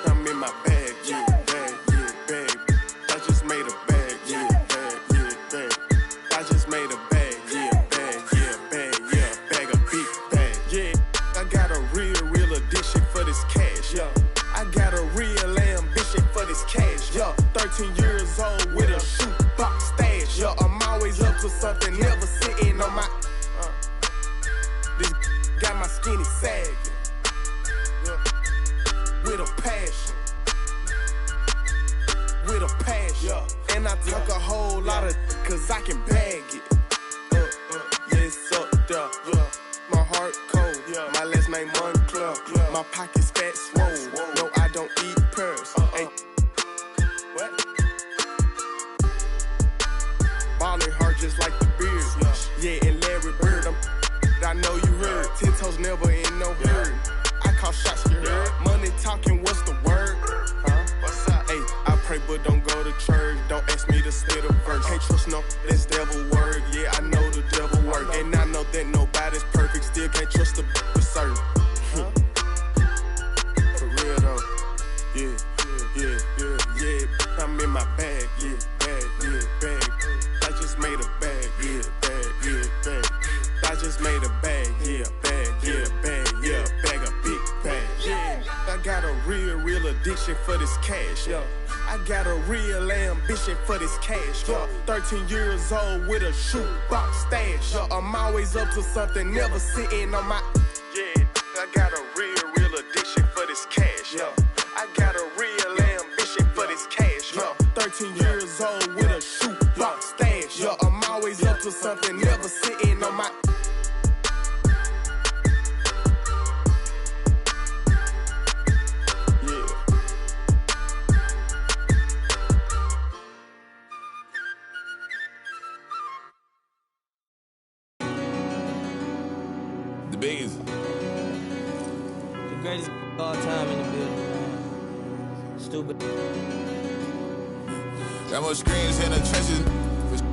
I'm in my bag, yeah, bag, yeah, bag. I just made a bag, yeah, bag, yeah, bag. I just made a bag, yeah, bag, yeah, bag, yeah, bag, a big bag, yeah. I got a real addiction for this cash, yeah. I got a real ambition for this cash, yeah. 13 years old with a shoebox stash, yeah. I'm always up to something, never sitting on my. This got my skinny sagging, yeah. With a passion, with a passion, yeah. And I talk a whole lot of, cause I can bag it. Yes, up there, yeah. My heart cold, yeah. My last name Moncler, yeah. My pockets fat swole. No, I don't eat pearls. Hey, what? Ballin' hard just like the beard, yeah. And Larry Bird, I know you heard. 10 toes never in no herd. I call shots, you heard. Money talking, what's the word? Huh? What's up? Hey, I pray but don't go to church. Don't ask me to say the verse. Can't trust no, that's devil word. Yeah, I know the devil work. And I know that nobody's perfect. Still can't trust the serve. For real though. Yeah. I'm in my bag, yeah, bag, yeah, bag. I just made a bag, yeah, bag, yeah, bag. I just made a bag, yeah, bag, yeah, bag, yeah, bag, a big bag, yeah. I got a real addiction for this cash, yeah. I got a real ambition for this cash, yeah. 13 years old with a shoebox stash, yeah. I'm always up to something, never sitting on my. Yeah, I got a real addiction for this cash, yeah. I got a real ambition for this cash, yeah. 13 years old with a shoebox stash, yeah. I'm always up to something, never sitting on my. Biggest. The greatest of all time in the building. Stupid. Got more screens in the trenches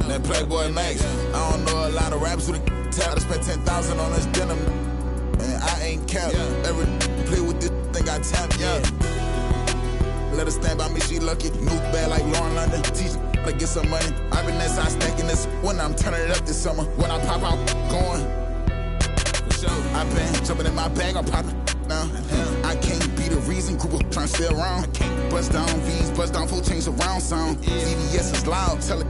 than Playboy Max. I don't know a lot of rappers who tell to spend 10,000 on this denim. And I ain't capped. Every play with this thing I tap, yeah. Let her stand by me, she lucky. New bad like Lauren London. Teach her to get some money. I've been that side stacking this when I'm turning it up this summer. When I pop out, going. I've been jumping in my bag, I'm popping now. I can't be the reason, group trying to stay around. I can't bust down V's, bust down full change around sound. VVS is loud, tell it.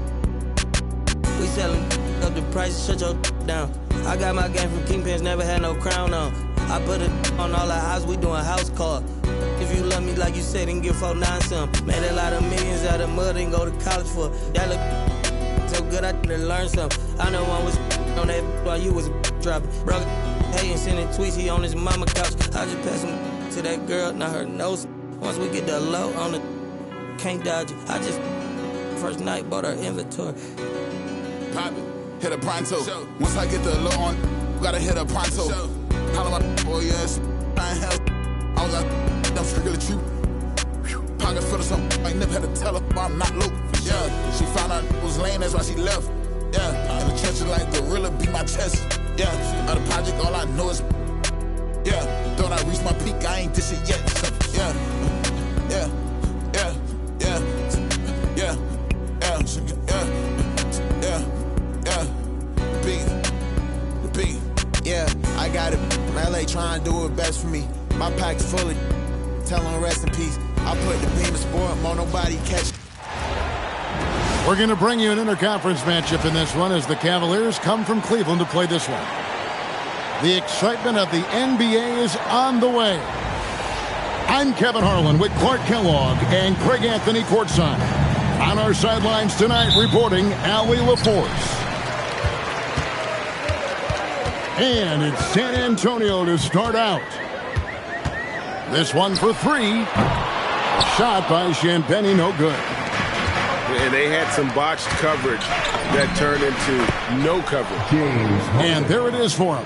We selling up the price, shut your down. I got my game from Kingpins, never had no crown on. I put it on all our house, we doing house call. If you love me like you said, then give 4-9 some. Made a lot of millions out of mud and go to college for. That look so good, I didn't learn something. I know one was on that while you was dropping. Bro, hey, and sending tweets, he on his mama couch. I just passed him to that girl, now her nose. Once we get the low on the, can't dodge it. I just, first night, bought her inventory. Pop it, hit a pronto. Once I get the low on, gotta hit a pronto. Holla my boy, yes, I ain't hell. I was out, I'm strictly true. Pocket full of something, I never had to tell her I'm not low. Yeah, she found out it was lame, that's why she left. Yeah, and the trenches like gorilla beat my chest. Yeah, out of project, all I know is. Yeah, thought I reached my peak, I ain't this shit yet. Yeah, yeah, yeah, yeah, yeah, yeah, yeah, yeah, the beat. Yeah, I got it. LA trying to do it best for me. My pack's fully. Tell them rest in peace. I put the beam of sport, won't nobody catch. We're going to bring you an interconference matchup in this one as the Cavaliers come from Cleveland to play this one. The excitement of the NBA is on the way. I'm Kevin Harlan with Clark Kellogg and Craig Anthony courtside. On our sidelines tonight reporting Allie LaForce. And it's San Antonio to start out. This one for three. Shot by Champagnie, no good. And they had some botched coverage that turned into no coverage. And there it is for him.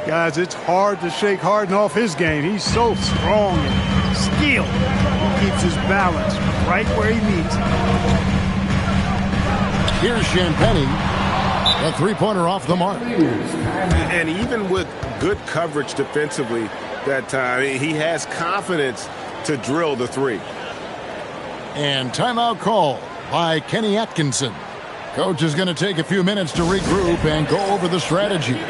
Guys, it's hard to shake Harden off his game. He's so strong and skilled. He keeps his balance right where he needs it. Here's Champagnie. A three-pointer off the mark. And even with good coverage defensively that time, he has confidence to drill the three. And timeout call by Kenny Atkinson. Coach is going to take a few minutes to regroup and go over the strategy.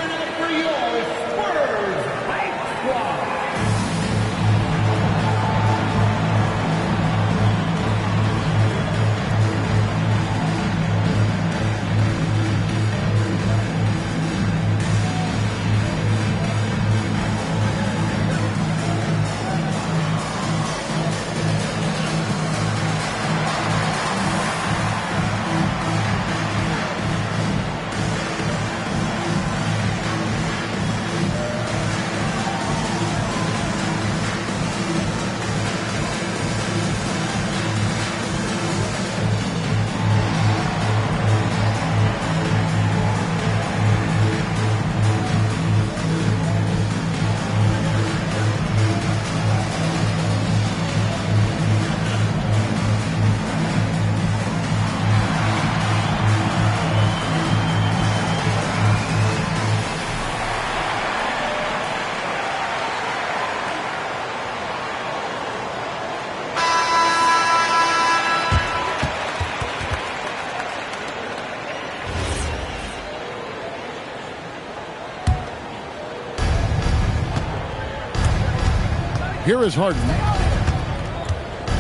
Here is Harden.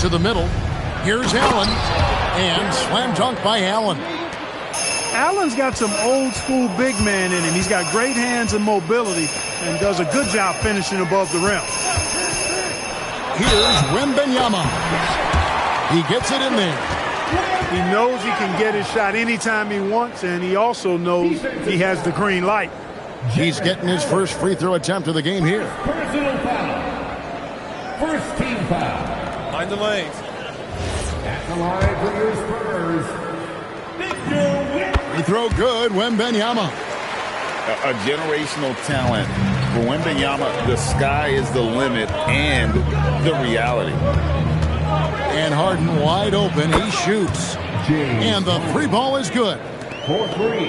To the middle. Here's Allen. And slam dunk by Allen. Allen's got some old school big man in him. He's got great hands and mobility and does a good job finishing above the rim. Here's Wembanyama. He gets it in there. He knows he can get his shot anytime he wants, and he also knows he has the green light. He's getting his first free throw attempt of the game here. Personal foul. First team foul. Mind the lanes. At the line for your Spurs. Free throw good, Wembanyama. A generational talent. For Wembanyama, the sky is the limit and the reality. And Harden wide open. He shoots. And the free ball is good.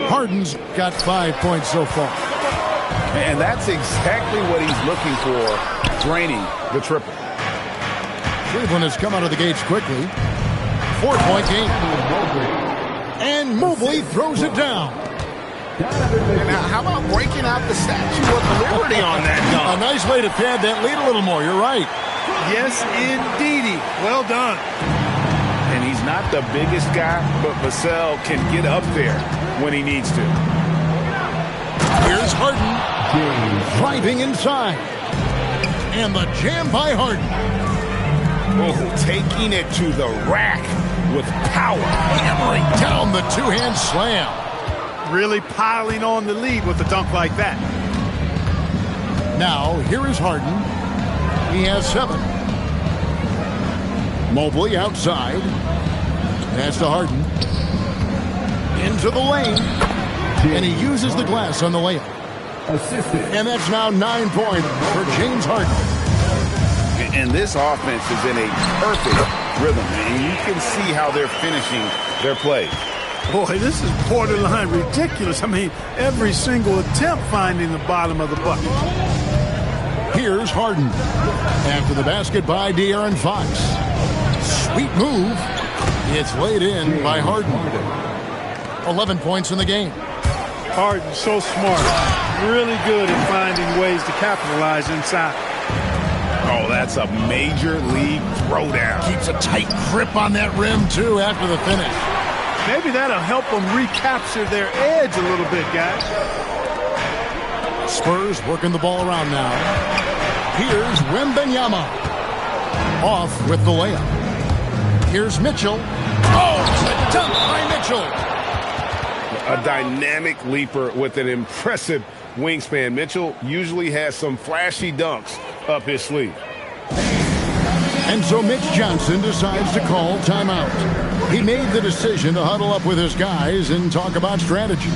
Harden's got 5 points so far. And that's exactly what he's looking for, draining the triple. Cleveland has come out of the gates quickly. 4-point game. And Mobley throws it down. Now, how about breaking out the Statue of Liberty on that dunk? A nice way to pad that lead a little more. You're right. Yes, indeedy. Well done. And he's not the biggest guy, but Vassell can get up there when he needs to. Here's Harden. Driving inside. And the jam by Harden. Oh, taking it to the rack with power. Hammering down the two-hand slam. Really piling on the lead with a dunk like that. Now, here is Harden. He has 7. Mobley outside. Pass to Harden. Into the lane. And he uses the glass on the layup. And that's now 9 points for James Harden. And this offense is in a perfect rhythm. And you can see how they're finishing their plays. Boy, this is borderline ridiculous. I mean, every single attempt finding the bottom of the bucket. Here's Harden. After the basket by De'Aaron Fox. Sweet move. It's laid in by Harden. 11 points in the game. Harden, so smart. Really good at finding ways to capitalize inside. Oh, that's a major league throwdown. Keeps a tight grip on that rim, too, after the finish. Maybe that'll help them recapture their edge a little bit, guys. Spurs working the ball around now. Here's Wembanyama. Off with the layup. Here's Mitchell. Oh, the dunk by Mitchell. A dynamic leaper with an impressive wingspan. Mitchell usually has some flashy dunks up his sleeve. And so Mitch Johnson decides to call timeout. He made the decision to huddle up with his guys and talk about strategy.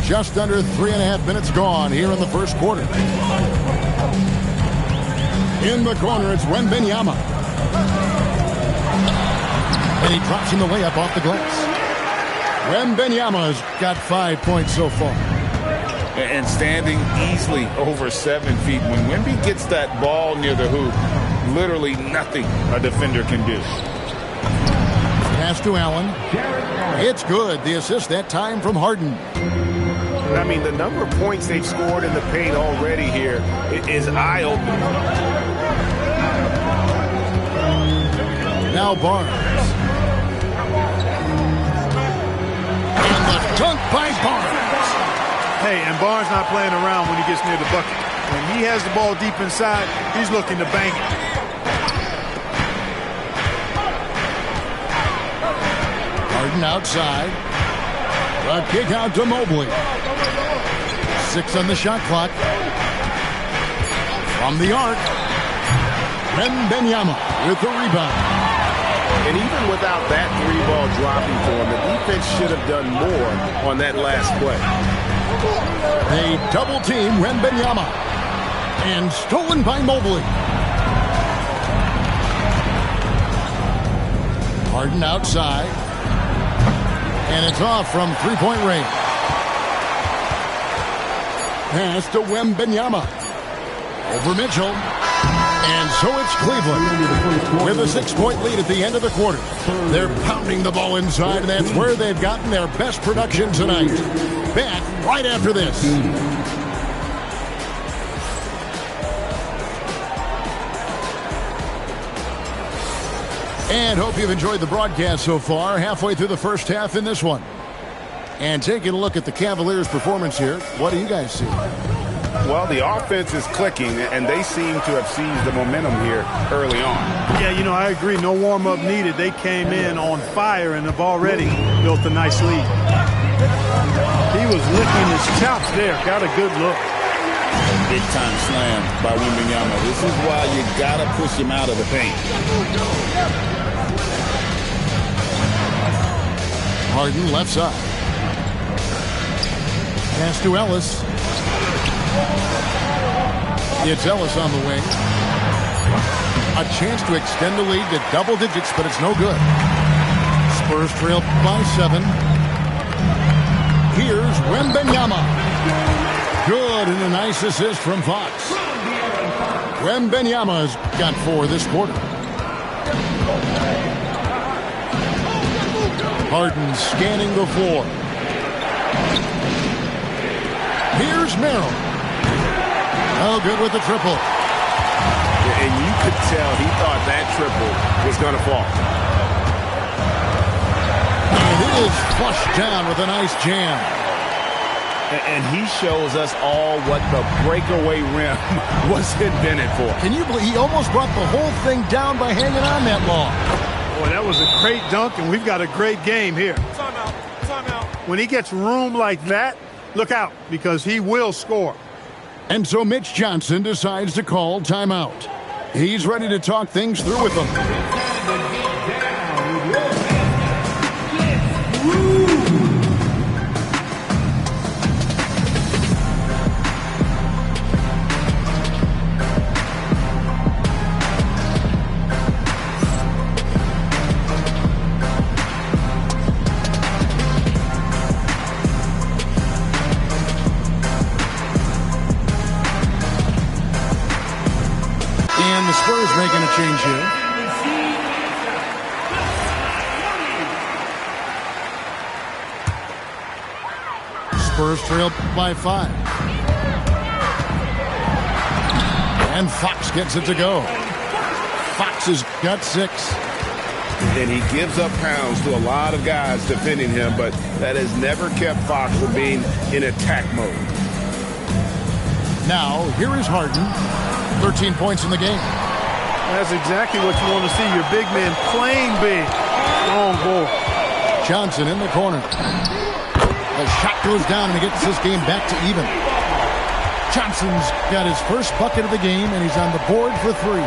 Just under 3.5 minutes gone here in the first quarter. In the corner, it's Wembanyama. And he drops in the layup off the glass. Wembanyama's got 5 points so far. And standing easily over 7 feet. When Wemby gets that ball near the hoop, literally nothing a defender can do. Pass to Allen. It's good. The assist that time from Harden. I mean, the number of points they've scored in the paint already here is eye-opening. Now Barnes. And the dunk by Barnes. Hey, and Barnes not playing around when he gets near the bucket. When he has the ball deep inside, he's looking to bang it. Harden outside. A kick out to Mobley. 6 on the shot clock. From the arc, Wembanyama with the rebound. And even without that 3-ball dropping for him, the defense should have done more on that last play. They double team Wembanyama. And stolen by Mobley. Harden outside. And it's off from three-point range. Pass to Wembanyama. Over Mitchell. And so it's Cleveland with a 6-point lead at the end of the quarter. They're pounding the ball inside, and that's where they've gotten their best production tonight. Back right after this. And hope you've enjoyed the broadcast so far. Halfway through the first half in this one. And taking a look at the Cavaliers' performance here, what do you guys see? Well, the offense is clicking, and they seem to have seized the momentum here early on. Yeah, you know, I agree. No warm-up needed. They came in on fire and have already built a nice lead. He was licking his chops there. Got a good look. Big-time slam by Wembanyama. This is why you got to push him out of the paint. Harden left side. Pass to Ellis. It's Ellis on the wing. A chance to extend the lead to double digits, but it's no good. Spurs trail by 7. Here's Wembanyama. Good, and a nice assist from Fox. Wembanyama's got 4 this quarter. Harden scanning the floor. Here's Merrill. Oh, good with the triple. And you could tell he thought that triple was going to fall. And it is flushed down with a nice jam. And he shows us all what the breakaway rim was invented for. Can you believe he almost brought the whole thing down by hanging on that long? Boy, that was a great dunk, and we've got a great game here. Timeout. When he gets room like that, look out, because he will score. And so Mitch Johnson decides to call timeout. He's ready to talk things through with them. And the Spurs making a change here. Spurs trail by 5. And Fox gets it to go. Fox has got 6. And he gives up pounds to a lot of guys defending him, but that has never kept Fox from being in attack mode. Now, here is Harden. 13 points in the game. That's exactly what you want to see. Your big man playing big. Long ball. Johnson in the corner. The shot goes down and he gets this game back to even. Johnson's got his first bucket of the game and he's on the board for 3.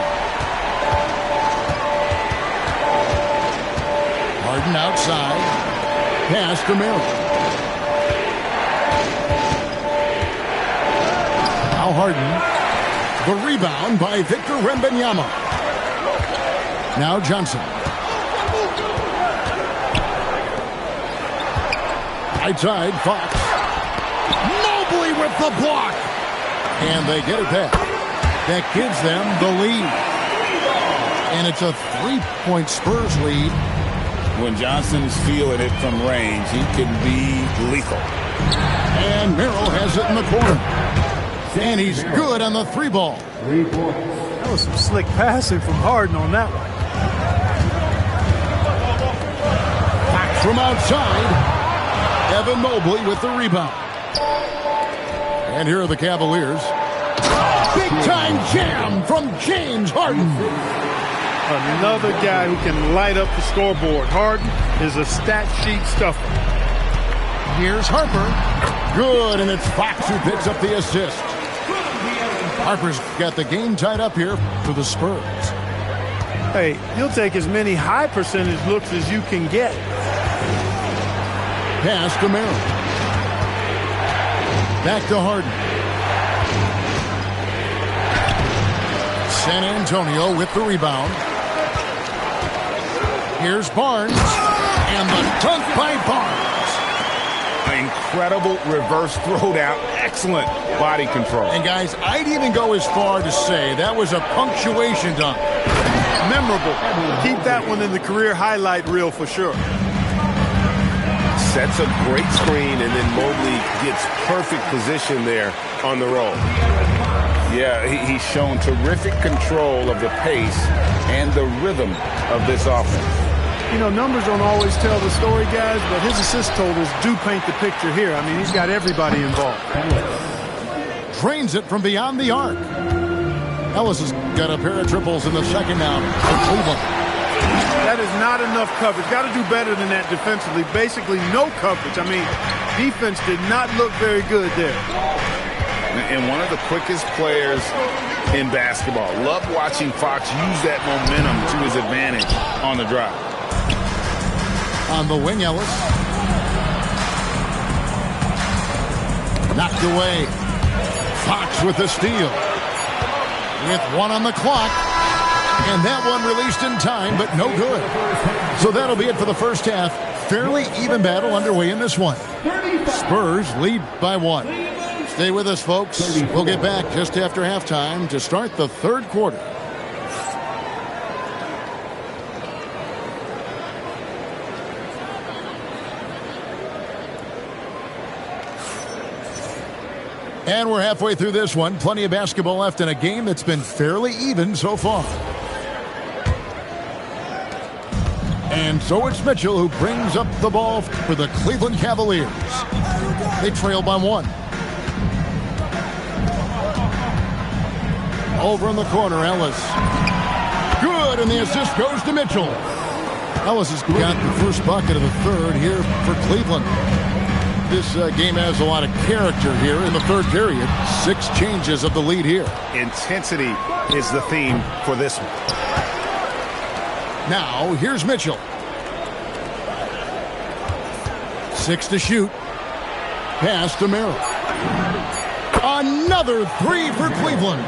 Harden outside. Pass to Miller. Now Harden. The rebound by Victor Wembanyama. Now Johnson. Right side, Fox. Mobley with the block. And they get it back. That gives them the lead. And it's a 3-point Spurs lead. When Johnson's feeling it from range, he can be lethal. And Merrill has it in the corner. And he's good on the 3-ball. That was some slick passing from Harden on that one. Back from outside. Evan Mobley with the rebound. And here are the Cavaliers. Big-time jam from James Harden. Another guy who can light up the scoreboard. Harden is a stat sheet stuffer. Here's Harper. Good, and it's Fox who picks up the assist. Harper's got the game tied up here for the Spurs. Hey, he'll take as many high percentage looks as you can get. Pass to Merrill. Back to Harden. San Antonio with the rebound. Here's Barnes. And the dunk by Barnes. Incredible reverse throwdown. Excellent body control. And guys, I'd even go as far to say that was a punctuation dunk. Memorable. Keep that one in the career highlight reel for sure. Sets a great screen, and then Mobley gets perfect position there on the roll. Yeah, he's shown terrific control of the pace and the rhythm of this offense. You know, numbers don't always tell the story, guys, but his assist totals do paint the picture here. I mean, he's got everybody involved. Drains it from beyond the arc. Ellis has got a pair of triples in the second now for Cleveland. That is not enough coverage. Got to do better than that defensively. Basically, no coverage. I mean, defense did not look very good there. And one of the quickest players in basketball. Love watching Fox use that momentum to his advantage on the drive. On the wing, Ellis. Knocked away. Fox with the steal. With 1 on the clock. And that one released in time, but no good. So that'll be it for the first half. Fairly even battle underway in this one. Spurs lead by 1. Stay with us, folks. We'll get back just after halftime to start the third quarter. And we're halfway through this one. Plenty of basketball left in a game that's been fairly even so far. And so it's Mitchell who brings up the ball for the Cleveland Cavaliers. They trail by 1. Over in the corner, Ellis. Good, and the assist goes to Mitchell. Ellis has got the first bucket of the third here for Cleveland. this game has a lot of character here in the third period. 6 changes of the lead here. Intensity is the theme for this one. Now, here's Mitchell. 6 to shoot. Pass to Merrill. Another 3 for Cleveland.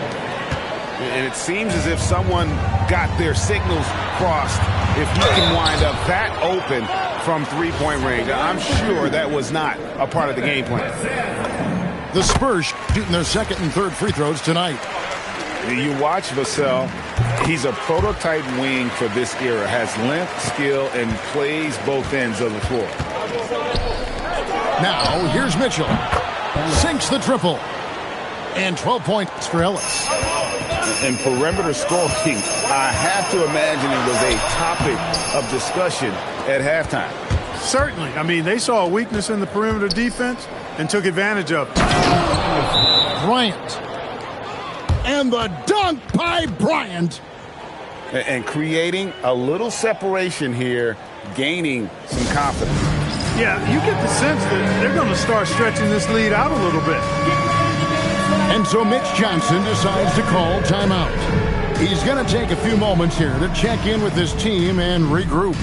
And it seems as if someone got their signals crossed. If you can wind up that open from three-point range, I'm sure that was not a part of the game plan. The Spurs shooting their second and third free throws tonight. You watch Vassell. He's a prototype wing for this era. Has length, skill, and plays both ends of the floor. Now, here's Mitchell. Sinks the triple. And 12 points for Ellis. And perimeter scoring, I have to imagine it was a topic of discussion at halftime. Certainly. I mean, they saw a weakness in the perimeter defense and took advantage of it. Bryant. And the dunk by Bryant. And creating a little separation here, gaining some confidence. Yeah, you get the sense that they're going to start stretching this lead out a little bit. And so Mitch Johnson decides to call timeout. He's going to take a few moments here to check in with his team and regroup.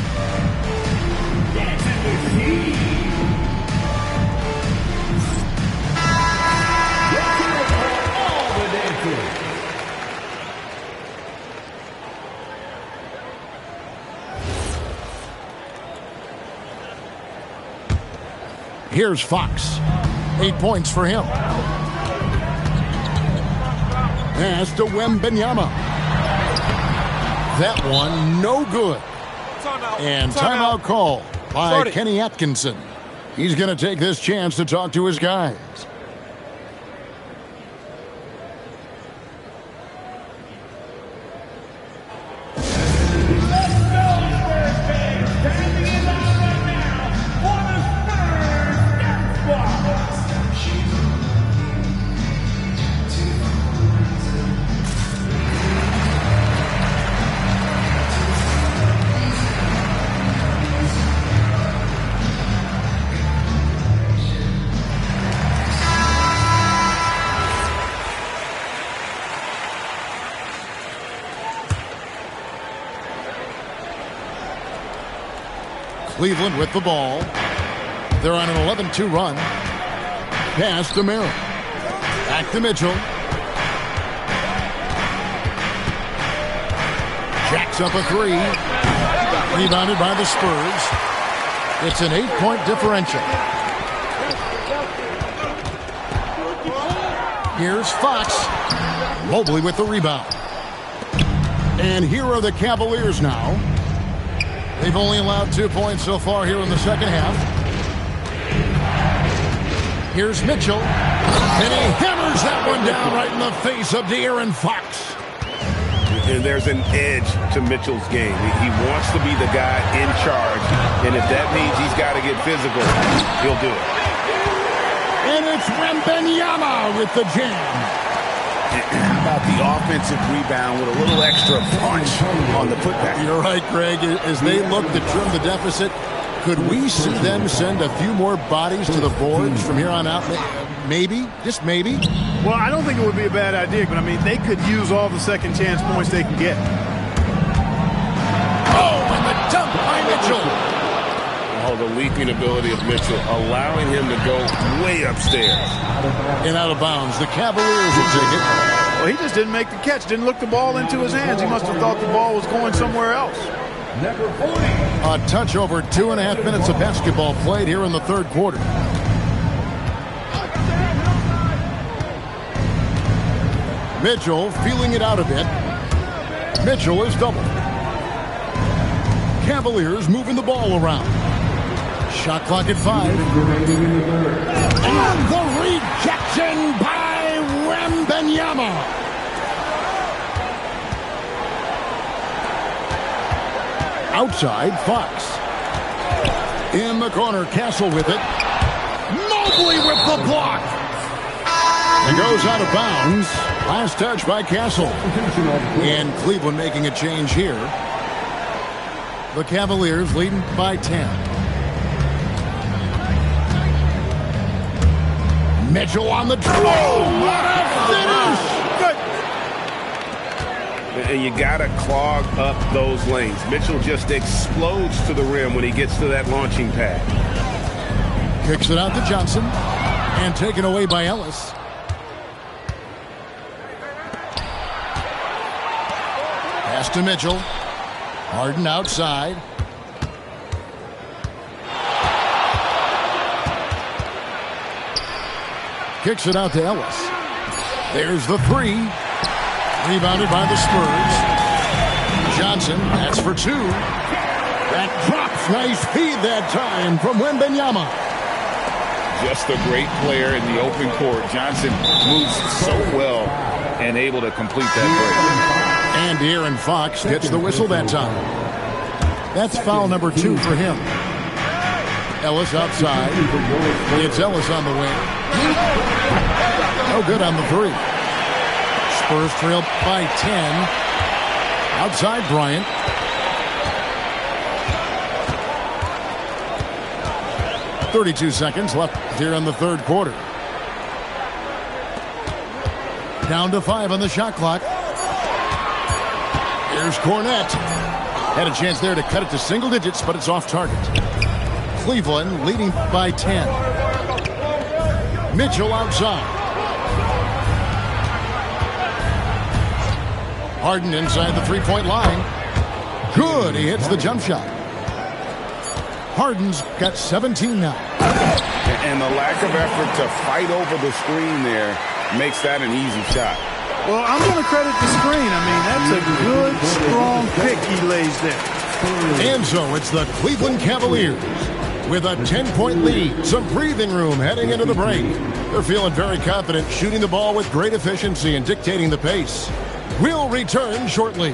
Here's Fox. 8 points for him. Pass to Wembanyama. That one, no good. And timeout call by Kenny Atkinson. He's going to take this chance to talk to his guys. Cleveland with the ball. They're on an 11-2 run. Pass to Merrill. Back to Mitchell. Jacks up a 3. Rebounded by the Spurs. It's an 8-point differential. Here's Fox. Mobley with the rebound. And here are the Cavaliers now. They've only allowed 2 points so far here in the second half. Here's Mitchell. And he hammers that one down right in the face of De'Aaron Fox. And there's an edge to Mitchell's game. He wants to be the guy in charge. And if that means he's got to get physical, he'll do it. And it's Wembanyama with the jam. How about the offensive rebound with a little extra punch on the putback? You're right, Greg. As they look to trim the deficit, could we see them send a few more bodies to the boards from here on out? Maybe, just maybe. Well, I don't think it would be a bad idea, but I mean, they could use all the second chance points they can get. Oh, and the dunk by Mitchell. Oh, the leaping ability of Mitchell, allowing him to go way upstairs. And out of bounds. The Cavaliers will take it. Well, he just didn't make the catch, didn't look the ball into his hands. He must have thought the ball was going somewhere else. Number 40. A touch over 2.5 minutes of basketball played here in the third quarter. Mitchell feeling it out a bit. Mitchell is doubled. Cavaliers moving the ball around. Shot clock at 5. And the rejection by Wembanyama. Outside, Fox. In the corner, Castle with it. Mobley with the block. It goes out of bounds. Last touch by Castle. And Cleveland making a change here. The Cavaliers leading by 10. Mitchell on the draw. What a finish! And you got to clog up those lanes. Mitchell just explodes to the rim when he gets to that launching pad. Kicks it out to Johnson. And taken away by Ellis. Pass to Mitchell. Harden outside. Kicks it out to Ellis. There's the three. Rebounded by the Spurs. Johnson, that's for two. That drops. Nice feed that time from Wembanyama. Just a great player in the open court. Johnson moves so well and able to complete that break. And De'Aaron Fox gets the whistle that time. That's foul number 2 for him. Ellis outside. It's Ellis on the wing. No good on the three. Spurs trail by 10. Outside Bryant. .32 seconds left here in the third quarter. Down to 5 on the shot clock. Here's Cornette. Had a chance there to cut it to single digits, but it's off target. Cleveland leading by 10. Mitchell outside. Harden inside the three-point line. Good. He hits the jump shot. Harden's got 17 now. And the lack of effort to fight over the screen there makes that an easy shot. Well, I'm going to credit the screen. I mean, that's a good, strong pick he lays there. And so it's the Cleveland Cavaliers with a 10-point lead. Some breathing room heading into the break. They're feeling very confident, shooting the ball with great efficiency and dictating the pace. We'll return shortly.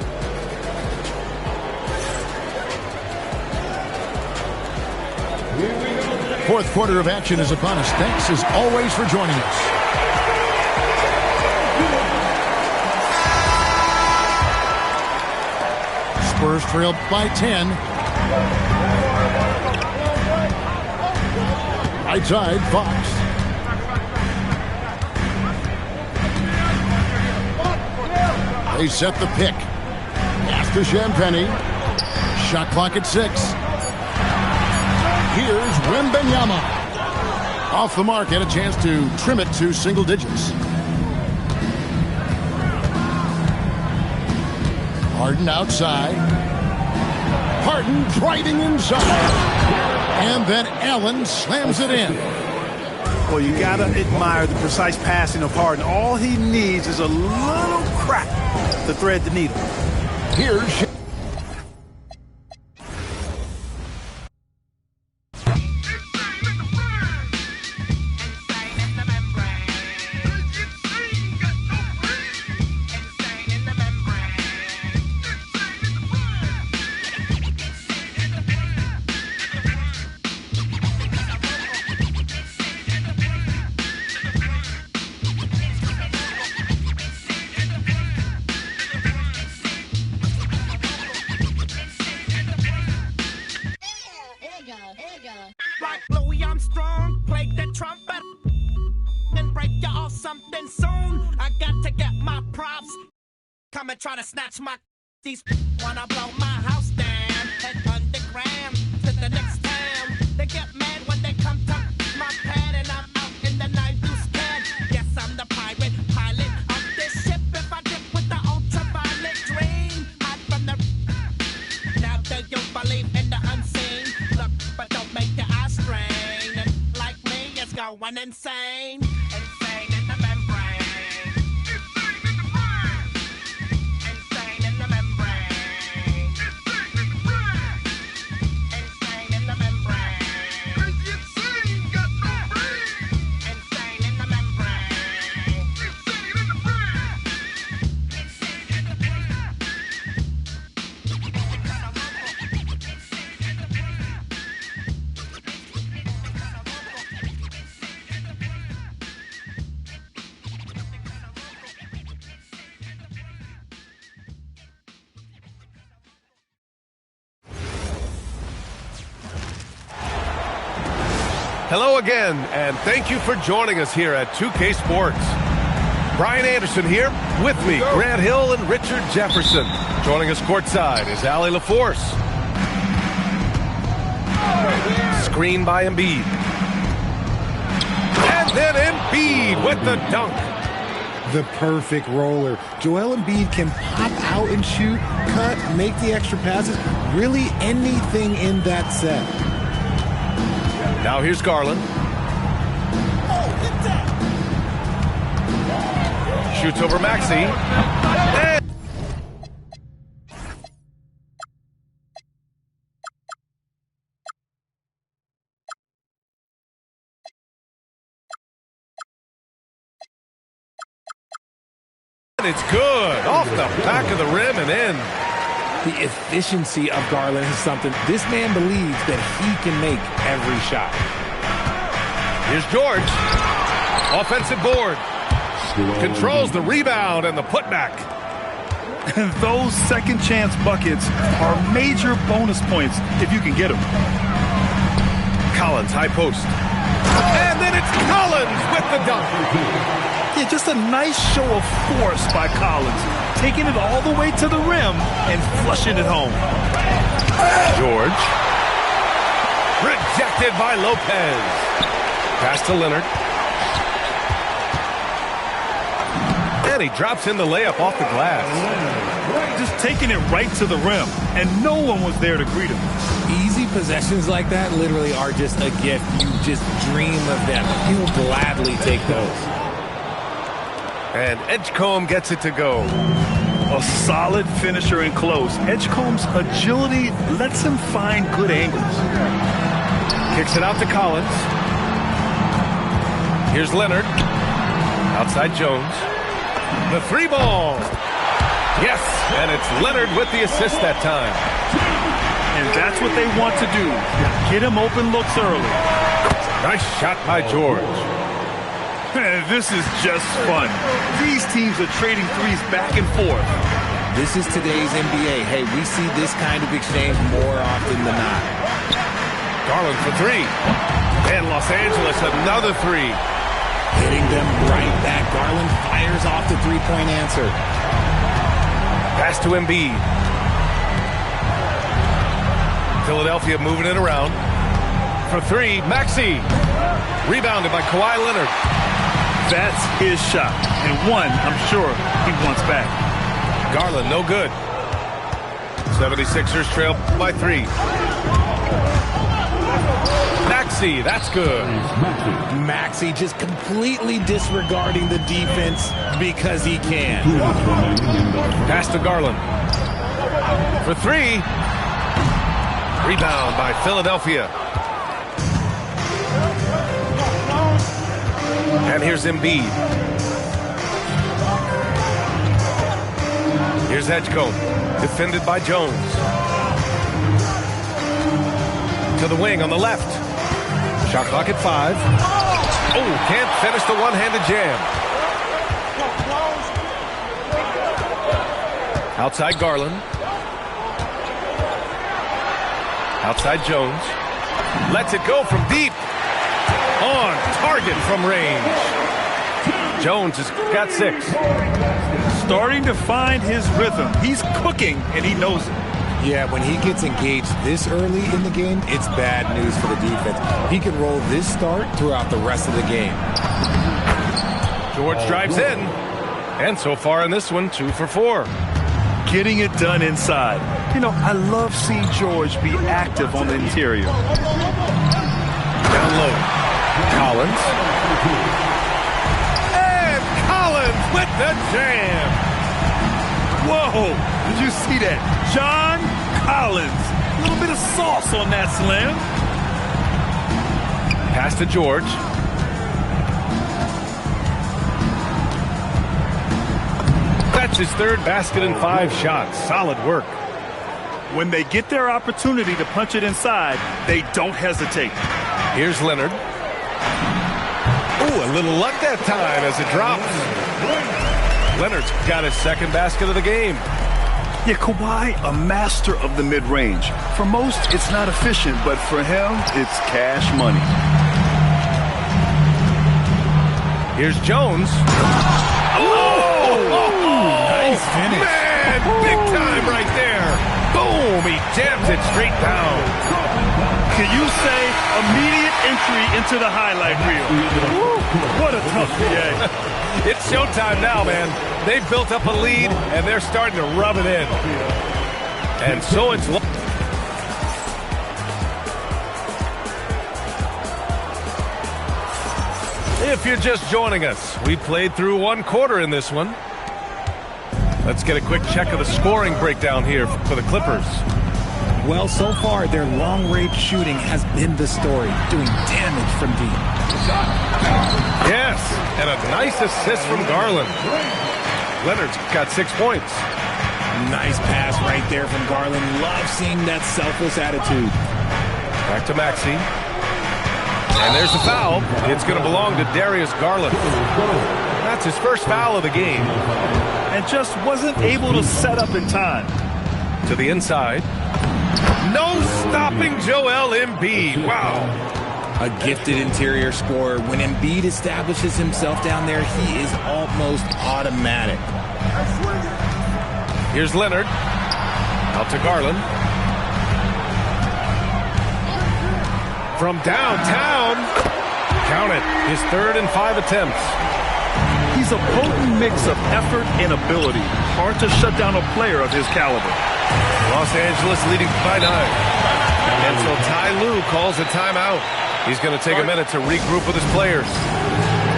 Fourth quarter of action is upon us. Thanks as always for joining us. Spurs trail by 10. Right side, Fox. They set the pick. Pass to Champagnie. Shot clock at 6. Here's Wembanyama. Off the mark, had a chance to trim it to single digits. Harden outside. Harden driving inside. And then Allen slams it in. Well, you got to admire the precise passing of Harden. All he needs is a little crack to thread the needle. Here's like Louis Armstrong, play the trumpet and break you off something soon. I got to get my props. Come and try to snatch my these wanna blow my house down and underground to the next town. They get mad when they come to my pad and I'm out in the night you scared. Yes, I'm the pirate pilot of this ship. If I dip with the ultraviolet dream, hide from the now do you believe in the unseen? Look, but don't make your eyes strain. And like me, it's going insane. Insane in the membrane. Insane in the membrane. Insane in the membrane. Crazy insane, got no brain. Insane in the membrane. Insane in the brain. Insane in the brain. Hello again, and thank you for joining us here at 2K Sports. Brian Anderson here, with me, Grant Hill and Richard Jefferson. Joining us courtside is Allie LaForce. Screen by Embiid. And then Embiid with the dunk. The perfect roller. Joel Embiid can pop out and shoot, cut, make the extra passes, really anything in that set. Now here's Garland. Shoots over Maxey. And it's good. Off the back of the rim and in. The efficiency of Garland is something. This man believes that he can make every shot. Here's George. Offensive board. Controls the rebound and the putback. And those second chance buckets are major bonus points if you can get them. Collins, high post. And then it's Collins with the dunk. Yeah, just a nice show of force by Collins, taking it all the way to the rim and flushing it home. George. Rejected by Lopez. Pass to Leonard. And he drops in the layup off the glass. Just taking it right to the rim, and no one was there to greet him. Easy possessions like that literally are just a gift. You just dream of them. He will gladly take those. And Edgecombe gets it to go. A solid finisher in close. Edgecombe's agility lets him find good angles. Kicks it out to Collins. Here's Leonard. Outside Jones. The three ball. Yes, and it's Leonard with the assist that time. And that's what they want to do. Get him open looks early. Nice shot by George. This is just fun. These teams are trading threes back and forth. This is today's NBA. Hey, we see this kind of exchange more often than not. Garland for three. And Los Angeles another three. Hitting them right back. Garland fires off the three-point answer. Pass to Embiid. Philadelphia moving it around. For three, Maxey. Rebounded by Kawhi Leonard. That's his shot. And one, I'm sure, he wants back. Garland, no good. 76ers trail by three. Maxey, that's good. Maxey just completely disregarding the defense because he can. Pass to Garland. For three. Rebound by Philadelphia. And here's Embiid. Here's Edgecombe. Defended by Jones. To the wing on the left. Shot clock at 5. Oh, can't finish the one-handed jam. Outside Garland. Outside Jones. Lets it go from deep. On target from range. Jones has got 6. Starting to find his rhythm. He's cooking, and he knows it. Yeah, when he gets engaged this early in the game, it's bad news for the defense. He can roll this start throughout the rest of the game. George drives in. And so far in this one, 2 for 4. Getting it done inside. You know, I love seeing George be active on the interior. Down low. Collins. And Collins with the jam. Whoa, did you see that? John Collins. A little bit of sauce on that slam. Pass to George. That's his 3rd basket in 5 shots. Solid work. When they get their opportunity to punch it inside, they don't hesitate. Here's Leonard. Ooh, a little luck that time as it drops. Leonard's got his 2nd basket of the game. Yeah, Kawhi, a master of the mid-range. For most, it's not efficient, but for him, it's cash money. Here's Jones. Nice finish. Man, big time right there. Boom, he jams it straight down. Can you say immediate entry into the highlight reel? What a tough PA. It's showtime now, man. They've built up a lead, and they're starting to rub it in. And so it's... If you're just joining us, we played through one quarter in this one. Let's get a quick check of the scoring breakdown here for the Clippers. Well, so far, their long-range shooting has been the story, doing damage from deep. Yes, and a nice assist from Garland. Leonard's got 6 points. Nice pass right there from Garland. Love seeing that selfless attitude. Back to Maxey. And there's the foul. It's going to belong to Darius Garland. That's his first foul of the game. And just wasn't able to set up in time. To the inside. No stopping Joel Embiid. Wow. A gifted interior scorer. When Embiid establishes himself down there, he is almost automatic. Here's Leonard. Out to Garland. From downtown. Count it. His 3rd and 5 attempts. He's a potent mix of effort and ability. Hard to shut down a player of his caliber. Los Angeles leading by 9. And so Ty Lue calls a timeout. He's going to take a minute to regroup with his players.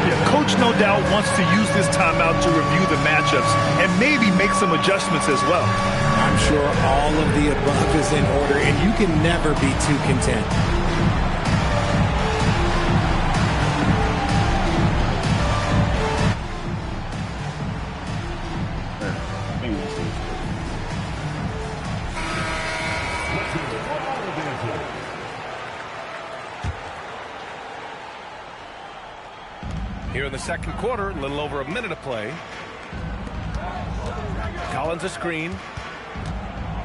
Yeah, Coach no doubt wants to use this timeout to review the matchups and maybe make some adjustments as well. I'm sure all of the above is in order, and you can never be too content. Here in the second quarter, a little over a minute of play. Collins a screen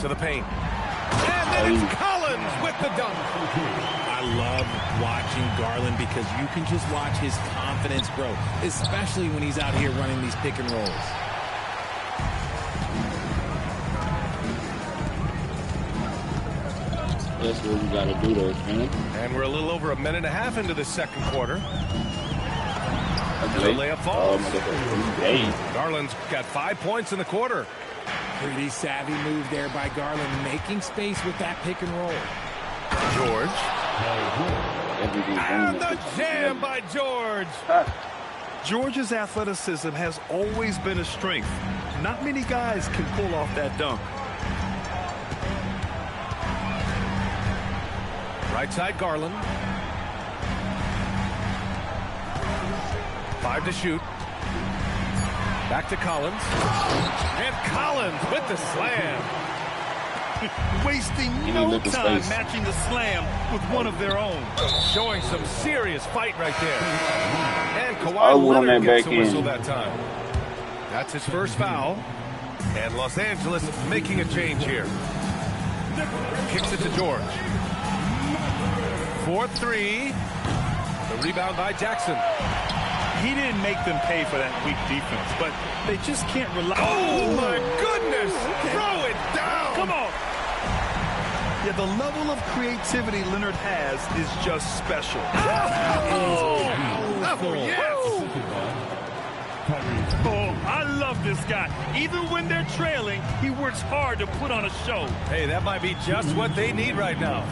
to the paint. And then it's Collins with the dunk. I love watching Garland because you can just watch his confidence grow, especially when he's out here running these pick and rolls. That's what we got to do there, man. And we're a little over a minute and a half into the second quarter. The layup falls. Garland's got 5 points in the quarter. Pretty savvy move there by Garland, making space with that pick and roll. George. And the jam by George. George's athleticism has always been a strength. Not many guys can pull off that dunk. Right side Garland. 5 to shoot. Back to Collins. And Collins with the slam. Wasting no time matching the slam with one of their own. Showing some serious fight right there. And Kawhi Leonard gets a whistle that time. That's his first foul. And Los Angeles making a change here. Kicks it to George. 4-3. The rebound by Jackson. He didn't make them pay for that weak defense, but they just can't rely. Oh, my goodness! Throw it down! Come on! Yeah, the level of creativity Leonard has is just special. Oh, yes! Oh, I love this guy. Even when they're trailing, he works hard to put on a show. Hey, that might be just what they need right now.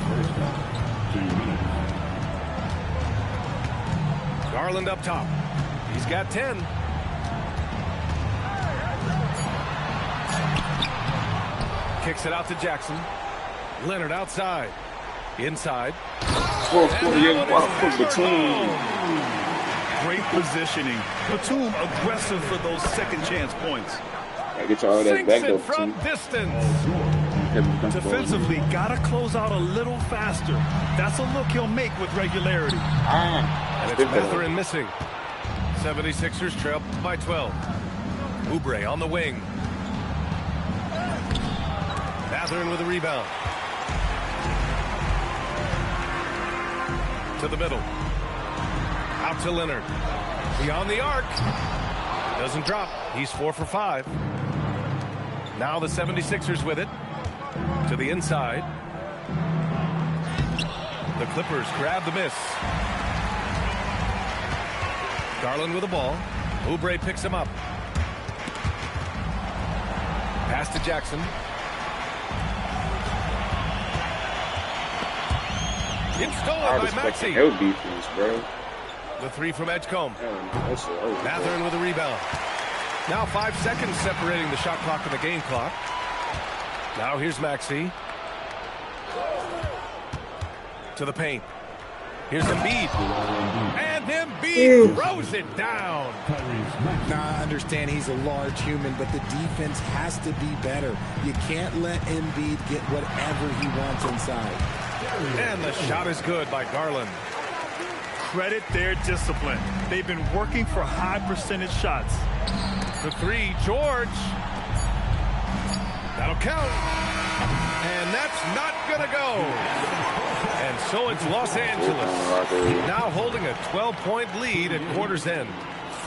Garland up top. He's got 10. Kicks it out to Jackson. Leonard outside. Inside. Great positioning. Batum aggressive for those second chance points. Get all that back up from distance. Defensively, gotta close out a little faster. That's a look he'll make with regularity. And it's Mathurin missing. 76ers trail by 12. Oubre on the wing. Mathurin with a rebound. To the middle. Out to Leonard. Beyond the arc. Doesn't drop. He's 4 for 5. Now the 76ers with it. To the inside. The Clippers grab the miss. Garland with the ball. Oubre picks him up. Pass to Jackson. It's stolen by Maxey. No defense, bro. The 3 from Edgecombe. Mathurin with a rebound. Now 5 seconds separating the shot clock and the game clock. Now here's Maxey. To the paint. Here's Embiid. And Embiid throws it down. Now, I understand he's a large human, but the defense has to be better. You can't let Embiid get whatever he wants inside. And the shot is good by Garland. Credit their discipline. They've been working for high percentage shots. The 3, George. That'll count. And that's not going to go. And so it's Los Angeles. Now holding a 12-point lead at quarter's end.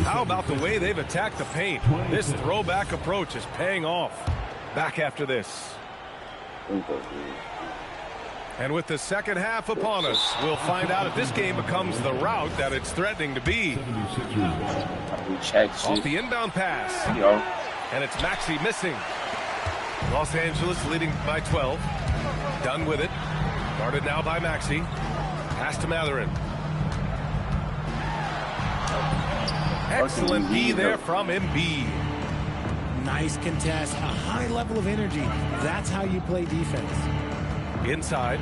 How about the way they've attacked the paint? This throwback approach is paying off. Back after this. And with the second half upon us, we'll find out if this game becomes the route that it's threatening to be. Off the inbound pass. And it's Maxey missing. Los Angeles leading by 12. Done with it. Guarded now by Maxey. Pass to Mathurin. Excellent D there from Embiid. Nice contest. A high level of energy. That's how you play defense. Inside.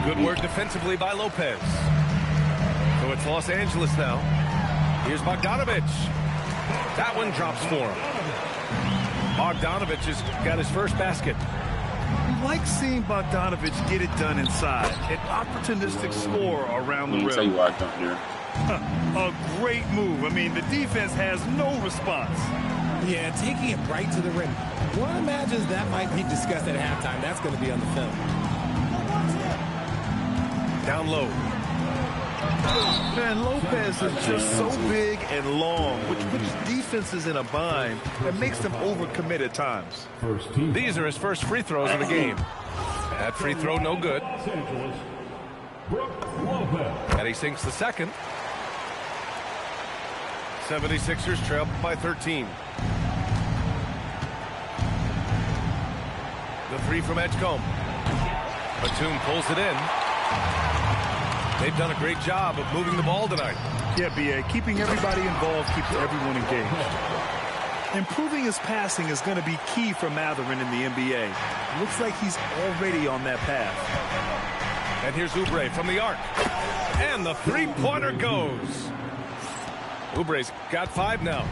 Good work defensively by Lopez. So it's Los Angeles now. Here's Bogdanovich. That one drops for him. Bogdanovich has got his first basket. You like seeing Bogdanovich get it done inside. An opportunistic score around the rim. A great move. I mean, the defense has no response. Yeah, taking it right to the rim. One imagines that might be discussed at halftime. That's going to be on the film. Down low. Man, Lopez is just so big and long, which puts defenses in a bind and makes them overcommit at times. These are his first free throws of the game. That free throw no good. And he sinks the second. 76ers trail by 13. The 3 from Edgecombe. Batum pulls it in. They've done a great job of moving the ball tonight. Yeah, B.A. Keeping everybody involved keeps everyone engaged. Improving his passing is going to be key for Mathurin in the NBA. Looks like he's already on that path. And here's Oubre from the arc. And the three-pointer goes. Oubre's got 5 now.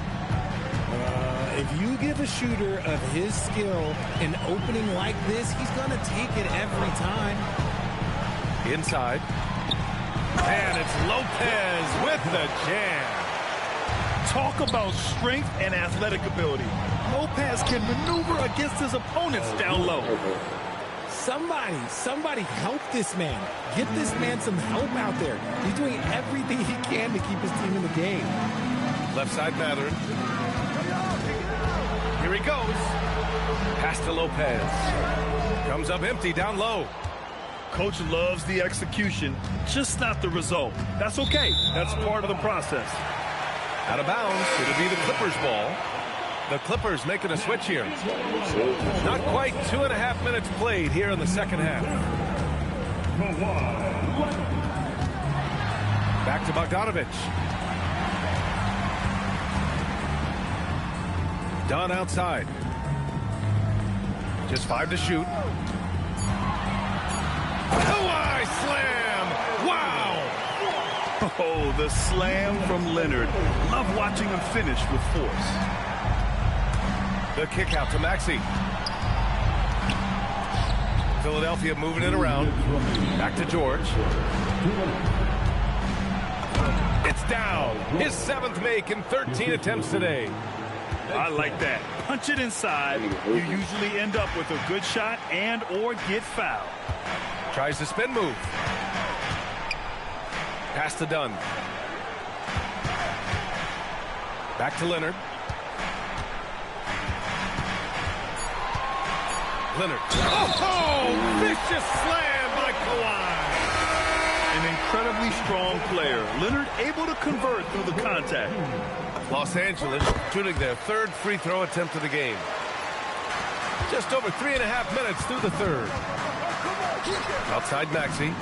If you give a shooter of his skill an opening like this, he's going to take it every time. Inside. And it's Lopez with the jam. Talk about strength and athletic ability. Lopez can maneuver against his opponents down low. Somebody help this man. Get this man some help out there. He's doing everything he can to keep his team in the game. Left side Mathurin. Here he goes. Pass to Lopez. Comes up empty down low. Coach loves the execution, just not the result. That's okay. That's part of the process. Out of bounds. It'll be the Clippers ball. The Clippers making a switch here. Not quite 2.5 minutes played here in the second half. Back to Bogdanovich. Dunn outside. Just 5 to shoot. Kawhi slam! Wow! Oh, the slam from Leonard. Love watching him finish with force. The kick out to Maxey. Philadelphia moving it around. Back to George. It's down. His 7th make in 13 attempts today. I like that. Punch it inside. You usually end up with a good shot and or get fouled. Tries the spin move. Pass to Dunn. Back to Leonard. Leonard. Oh, vicious slam by Kawhi. An incredibly strong player. Leonard able to convert through the contact. Los Angeles shooting their third free throw attempt of the game. Just over 3.5 minutes through the third. Outside Maxey.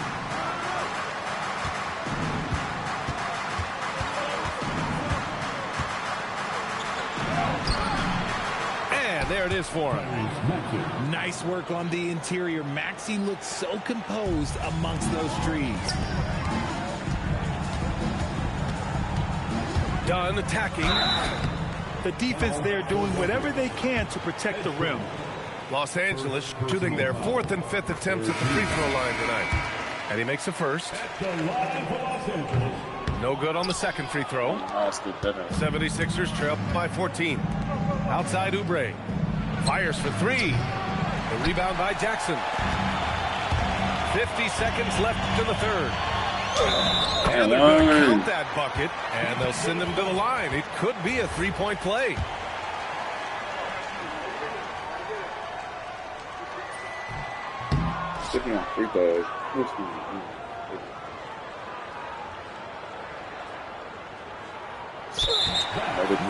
And there it is for him. Nice work on the interior. Maxey looks so composed amongst those trees. Dunn attacking. The defense there doing whatever they can to protect the rim. Los Angeles shooting their 4th and 5th attempts at the free throw line tonight. And he makes the first. No good on the second free throw. 76ers trail by 14. Outside Oubre. Fires for 3. The rebound by Jackson. 50 seconds left in the third. And they're going to count that bucket, and they'll send him to the line. It could be a three-point play. Sticking on free throws.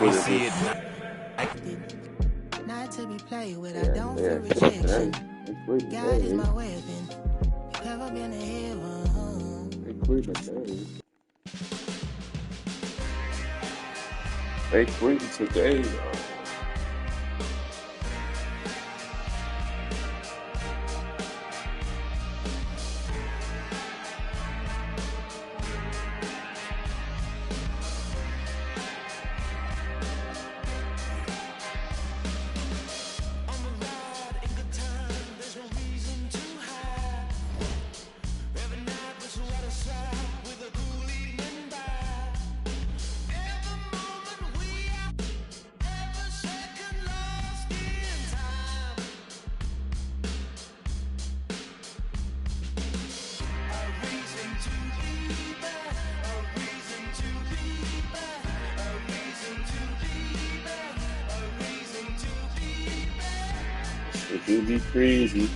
We see it. Not to be played with, I don't feel rejection. God is my weapon. Never been a heaven. They tweeted today, it would be crazy.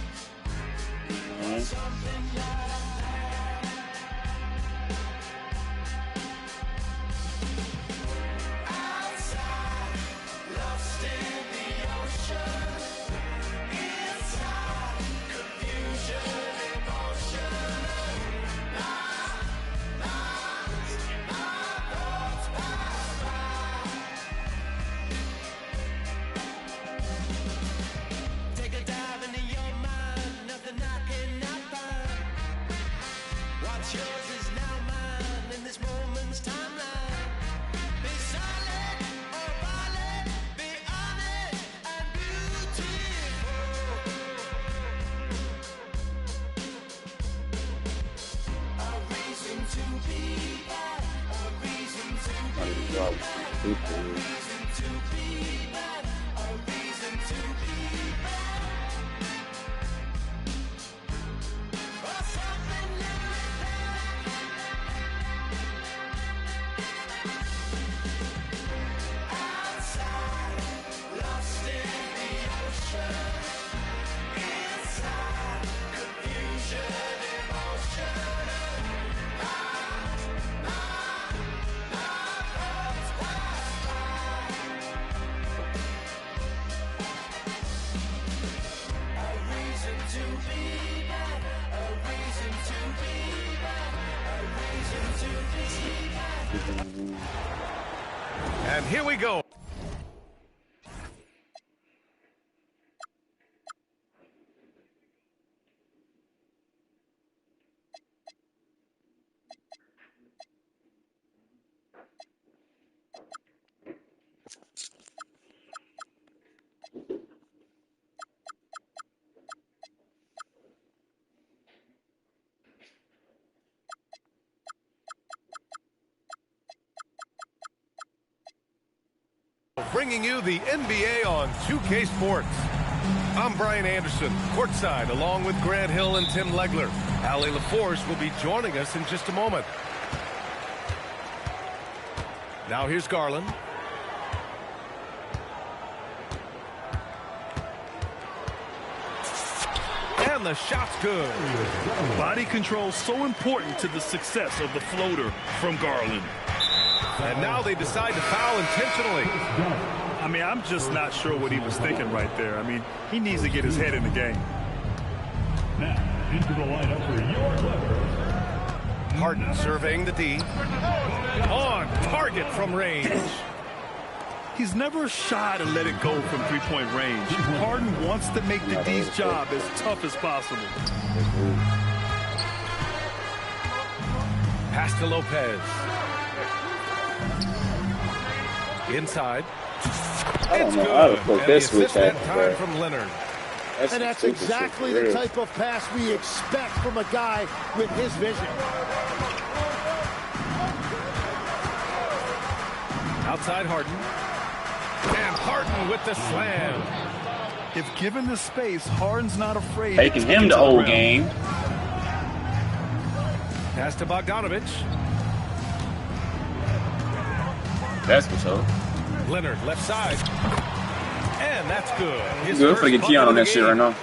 And here we go. Bringing you the NBA on 2K Sports. I'm Brian Anderson, courtside, along with Grant Hill and Tim Legler. Allie LaForce will be joining us in just a moment. Now here's Garland. And the shot's good. Body control so important to the success of the floater from Garland. And now they decide to foul intentionally. I mean, I'm just not sure what he was thinking right there. I mean, he needs to get his head in the game. Now, into the lineup for your Clippers. Harden surveying the D. On target from range. He's never shy to let it go from three-point range. Harden wants to make the D's job as tough as possible. Pass to Lopez. Inside. It's good. And the assist that time from Leonard. And that's exactly the type of pass we expect from a guy with his vision. Outside Harden. And Harden with the slam. If given the space, Harden's not afraid. Taking him the whole game. Pass to Bogdanovic. That's what's up. Leonard left side. And that's good. He's good for get Keon on that shit right now.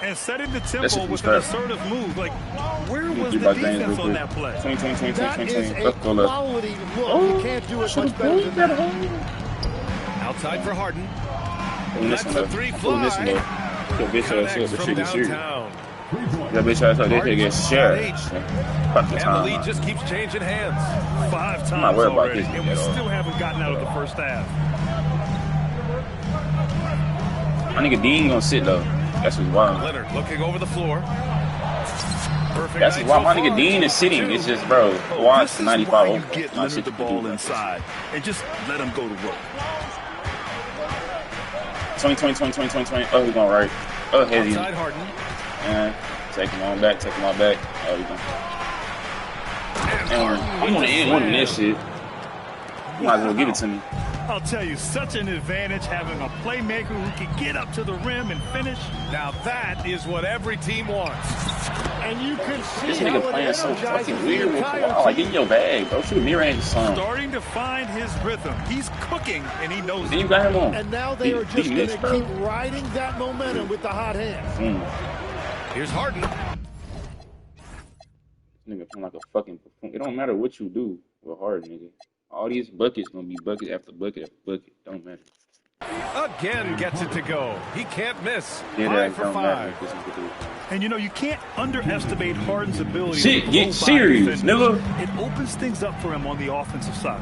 And setting the tempo with an assertive move. Like, where was the defense on that play? 20. That is a quality look. You can't do it much better than that. Outside for Harden. That's a three fly. Your bitch ass up, from downtown. That bitch ass up, they take it share. And the lead just keeps changing hands. 5 times already, and we still haven't gotten out of the first half. My nigga Dean gonna sit though. That's what's wild. Leonard looking over the floor. Perfect. That's why my nigga Dean is sitting. It's just, bro, watch 95 over. Get Leonard the ball inside and just let him go to work. 20. Oh, he's going right. Oh, heavy. Outside Harden. And take him on back. Oh, he's going. I'm on the end winning this shit. You might as well give it to me. I'll tell you, such an advantage having a playmaker who can get up to the rim and finish. Now that is what every team wants. And you can see this nigga playing so fucking weird with the ball. Like, get in your bag, bro. Shoot a mid-range song. Starting to find his rhythm. He's cooking, and he knows it. You got him on. And now they are just going to keep riding that momentum with the hot hand. Here's Harden. Nigga playing like a fucking performer. It don't matter what you do with Harden, nigga. All these buckets gonna be bucket after bucket after bucket. Don't matter. Again gets it to go. He can't miss. Yeah, 5 for 5. And you know, you can't underestimate Harden's ability. Shit, get serious, nigga. It opens things up for him on the offensive side.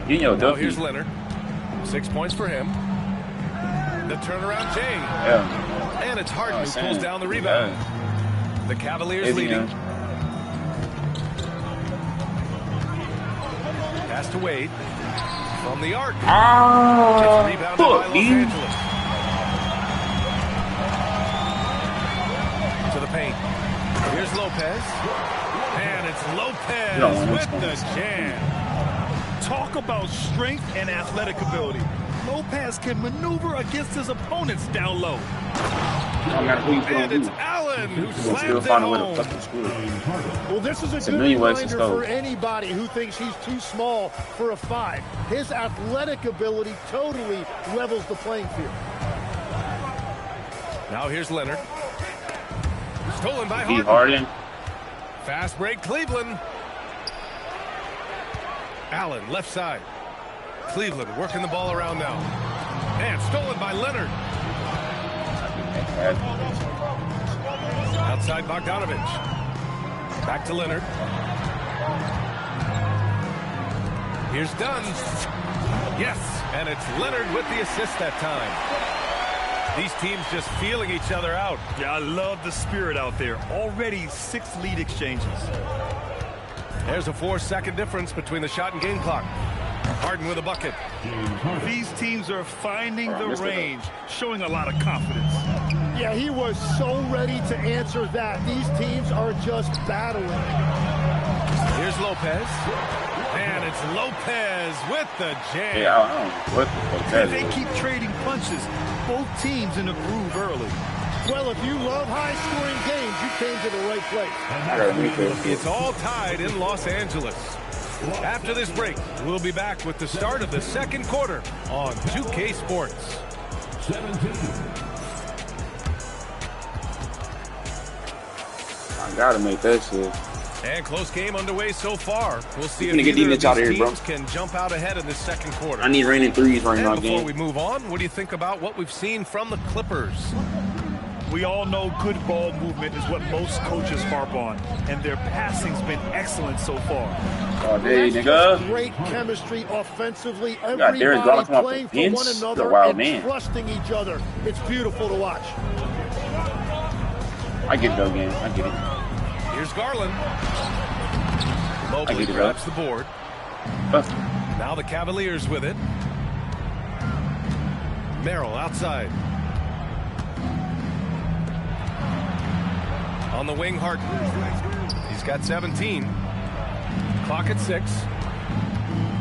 Now here's Leonard. 6 points for him. The turnaround Jay. Yeah. And it's Harden who pulls down the rebound. The Cavaliers leading. Pass to Wade. From the arc. Rebounded by Los Angeles. To the paint. Here's Lopez. And it's Lopez with the jam. Talk about strength and athletic ability. Lopez can maneuver against his opponents down low. And it's Allen who slams it home. Well, this is a good reminder for anybody who thinks he's too small for a 5. His athletic ability totally levels the playing field. Now here's Leonard. Stolen by Harden. Fast break, Cleveland. Allen, left side. Cleveland working the ball around now. And stolen by Leonard. Outside Bogdanovic. Back to Leonard. Here's Dunn. Yes, and it's Leonard with the assist that time. These teams just feeling each other out. Yeah, I love the spirit out there. Already 6 lead exchanges. There's a 4-second difference between the shot and game clock. Harden with a bucket. These teams are finding the range, showing a lot of confidence. Yeah, he was so ready to answer that. These teams are just battling. Here's Lopez. And it's Lopez with the jam. Yeah, I don't know what the fuck that is. They keep trading punches. Both teams in a groove early. Well, if you love high-scoring games, you came to the right place. It's all tied in Los Angeles. After this break, we'll be back with the start of the second quarter on 2K Sports. 17. Gotta make that shit. And close game underway so far. We'll see if get either of Mitch out these of here, teams can jump out ahead in this second quarter. I need raining threes right now, before we move on, what do you think about what we've seen from the Clippers? We all know good ball movement is what most coaches harp on, and their passing's been excellent so far. Oh, there, nigga. Great chemistry offensively. Derrick Everybody Johnson playing off the for one bench. another He's a wild and man. trusting each other. It's beautiful to watch. I get it though, game. I get it. Here's Garland. Mobley grabs the board. Now the Cavaliers with it. Merrill outside. On the wing, Harden. He's got 17. Clock at 6.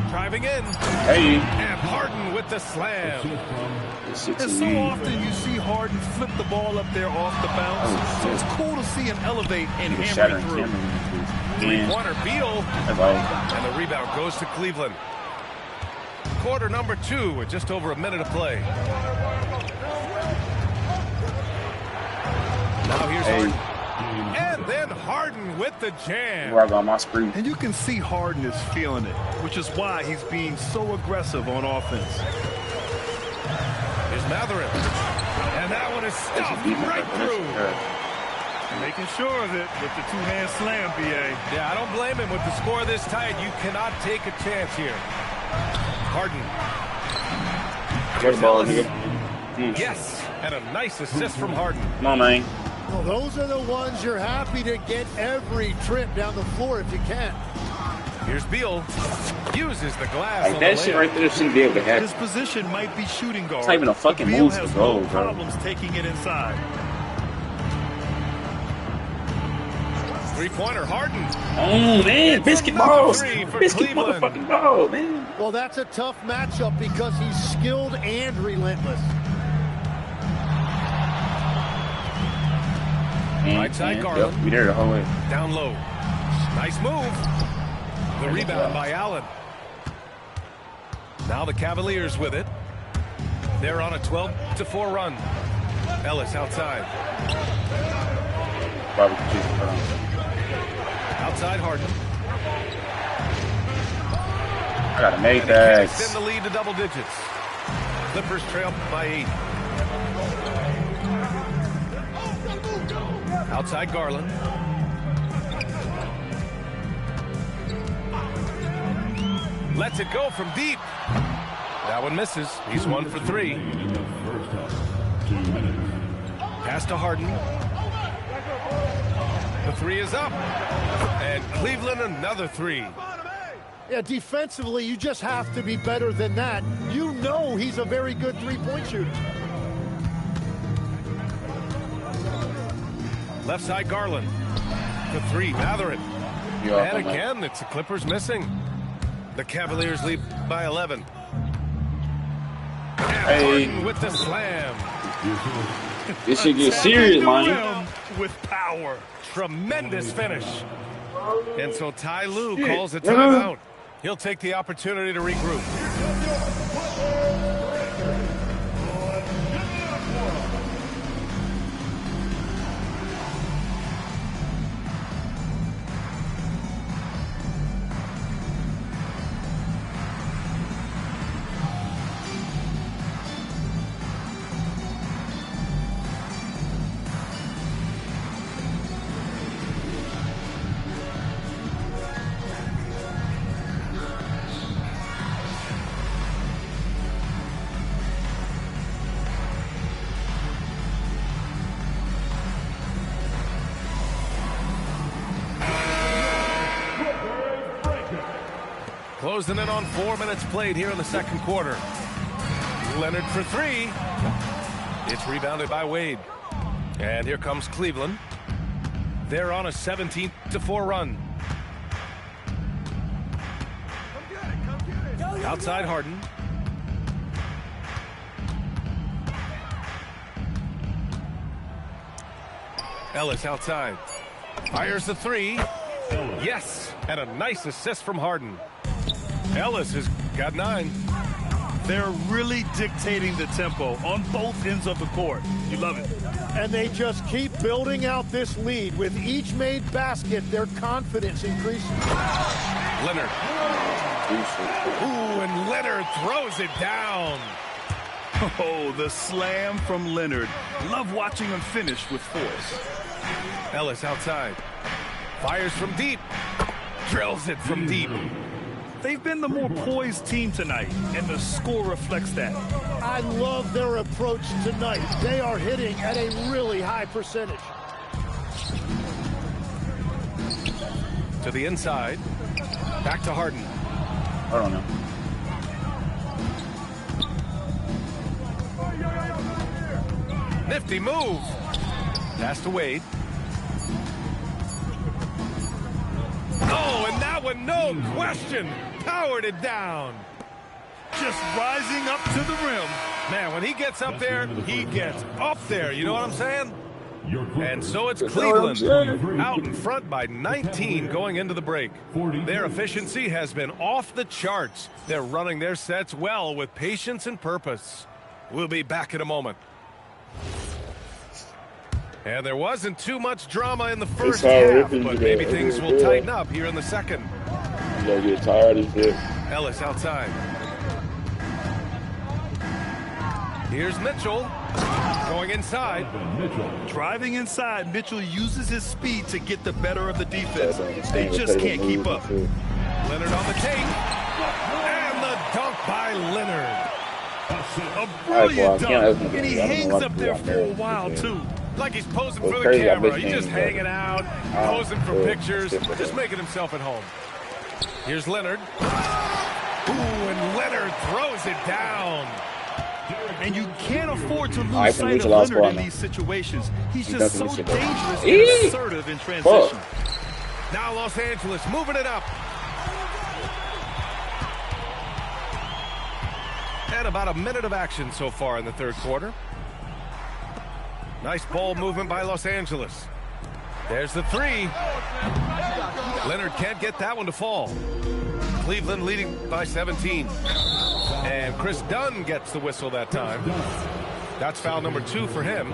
Driving in. Hey. And Harden with the slam. And so often you see Harden flip the ball up there off the bounce. So it's cool to see him elevate and hammer it through. Three-pointer, Beal. And the rebound goes to Cleveland. Quarter number 2 with just over a minute of play. Now here's Harden. And then Harden with the jam. Where I got my screen. And you can see Harden is feeling it, which is why he's being so aggressive on offense. Here's Mathurin. And that one is stuffed right through. Making sure of it with the two-hand slam, B.A. Yeah, I don't blame him. With the score this tight, you cannot take a chance here. Harden. Good ball, nigga. Yes, and a nice assist from Harden. Come on, man. Well, those are the ones you're happy to get every trip down the floor if you can. Here's Beal. Uses the glass. Like, that shit right there shouldn't be able to happen. His position might be shooting guard. It's not even a fucking Beal move to has go, no bro. problems taking it inside. Three-pointer, Harden. Oh, man. Biscuit balls. Biscuit Cleveland. motherfucking ball, man. Well, that's a tough matchup because he's skilled and relentless. Right side, Garland. Yep, we there the whole way. Down low. Nice move. The rebound by Allen. Now the Cavaliers with it. They're on a 12-4 run. Ellis outside. Outside Harden. I gotta make And that. he can't extend the lead to double digits. Clippers trail by 8. Outside Garland. Lets it go from deep. That one misses. He's 1 for 3. Pass to Harden. The 3 is up. And Cleveland another 3. Yeah, defensively, you just have to be better than that. You know he's a very good three-point shooter. Left side Garland. The 3, Mathurin. And again, it's the Clippers missing. The Cavaliers lead by 11. Hey. Harden with the slam. This shit gets serious, man. With power. Tremendous finish. And so Ty Lue calls a timeout. He'll take the opportunity to regroup. Closing in on 4 minutes played here in the second quarter. Leonard for 3. It's rebounded by Wade. And here comes Cleveland. They're on a 17-4 run. Outside Harden. Ellis outside. Fires the 3. Yes, and a nice assist from Harden. Ellis has got 9. They're really dictating the tempo on both ends of the court. You love it. And they just keep building out this lead. With each made basket, their confidence increases. Leonard. Ooh, and Leonard throws it down. Oh, the slam from Leonard. Love watching him finish with force. Ellis outside. Fires from deep. Drills it from deep. They've been the more poised team tonight, and the score reflects that. I love their approach tonight. They are hitting at a really high percentage. To the inside. Back to Harden. I don't know. Nifty move. Pass to Wade. Oh, and that one, no question, powered it down. Just rising up to the rim. Man, when he gets up there, he gets up there. You know what I'm saying? And so it's Cleveland out in front by 19 going into the break. Their efficiency has been off the charts. They're running their sets well with patience and purpose. We'll be back in a moment. And there wasn't too much drama in the first half, but maybe things will tighten up here in the second. You're gonna get tired as shit. Ellis outside. Here's Mitchell going inside. Driving inside, Mitchell uses his speed to get the better of the defense. They just can't keep up. Leonard on the take. And the dunk by Leonard. A brilliant dunk. And he hangs up there for a while, too. Like he's posing for the camera. He's just hanging out, posing for pictures, just making himself at home. Here's Leonard. Ooh, and Leonard throws it down. And you can't afford to lose sight of Leonard in these situations. He's just so dangerous and assertive in transition. Now Los Angeles moving it up. And about a minute of action so far in the third quarter. Nice ball movement by Los Angeles. There's the three. Leonard can't get that one to fall. Cleveland leading by 17. And Chris Dunn gets the whistle that time. That's foul number 2 for him.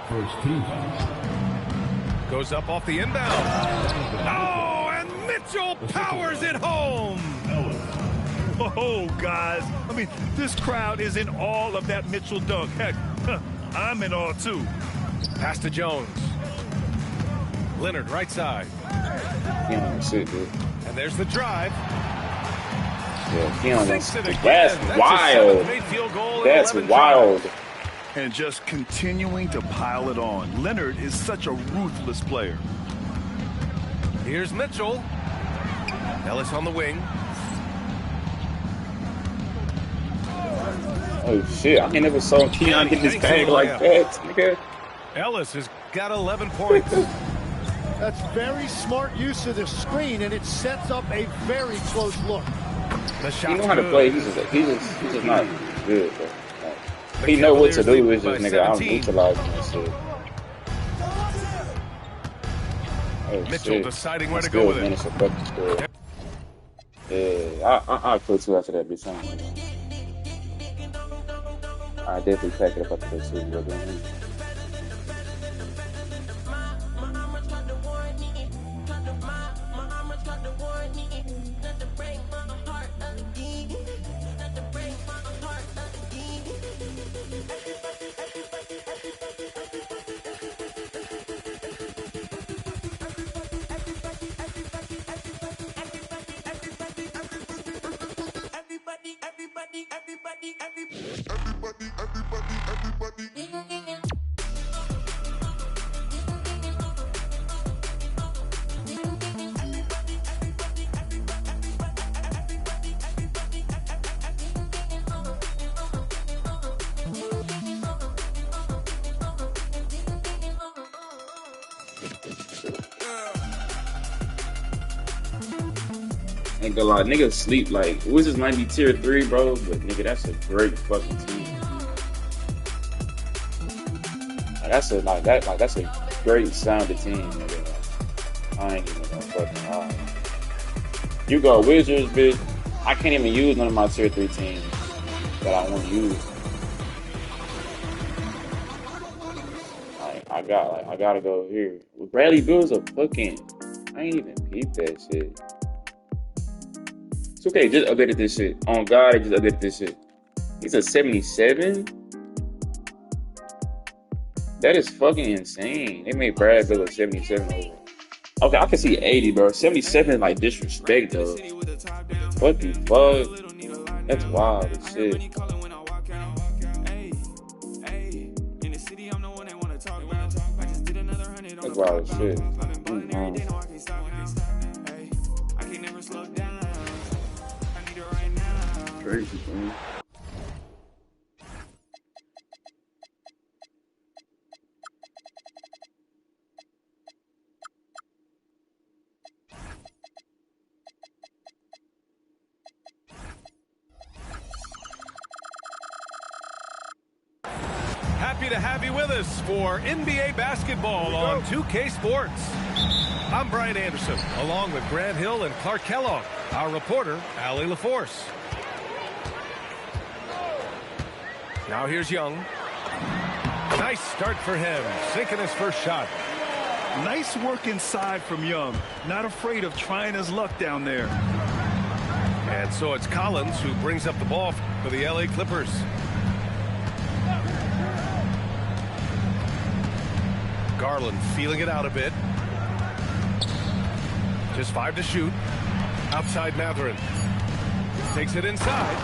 First team. Goes up off the inbound. Oh, and Mitchell powers it home. Oh, guys. I mean, this crowd is in awe of that Mitchell dunk. Heck, I'm in awe, too. Pass to Jones. Leonard, right side. Yeah, shit, dude. And there's the drive. Yeah, that's wild. That's wild. And just continuing to pile it on. Leonard is such a ruthless player. Here's Mitchell. Ellis on the wing. Oh, shit. I ain't never saw Keon get this bag like that, nigga. Ellis has got 11 points. That's very smart use of the screen, and it sets up a very close look. The he know how to play. He's just not good, bro. Like, he know what to do. It's just, nigga, I'm neutralizing that shit. Oh, Mitchell shit. deciding where to go with it. Yeah, I'll put 2 after that, bitch. I definitely pack it up after that shit, bro. Ain't gonna lie, niggas sleep like Wizards might be tier 3, bro, but nigga, that's a great fucking team. Like, that's a great sounding team, nigga. I ain't even gonna fucking lie. You go Wizards, bitch. I can't even use none of my tier 3 teams. that I want to use. I gotta go here. Well, Bradley Beal's a fucking. I ain't even peep that shit. It's okay, just updated this shit. On God, I just updated this shit. He's a 77? That is fucking insane. They made Brad Beal a 77 over. Okay, I can see 80, bro. 77 is like disrespect, though. What the fuck? That's wild as shit. That's wild as shit. Crazy, man. Happy to have you with us for NBA basketball on 2K Sports. I'm Brian Anderson, along with Grant Hill and Clark Kellogg, our reporter, Allie LaForce. Now here's Young. Nice start for him, sinking his first shot. Nice work inside from Young. Not afraid of trying his luck down there. And so it's Collins who brings up the ball for the LA Clippers. Garland feeling it out a bit. Just 5 to shoot. Outside Mathurin. Takes it inside.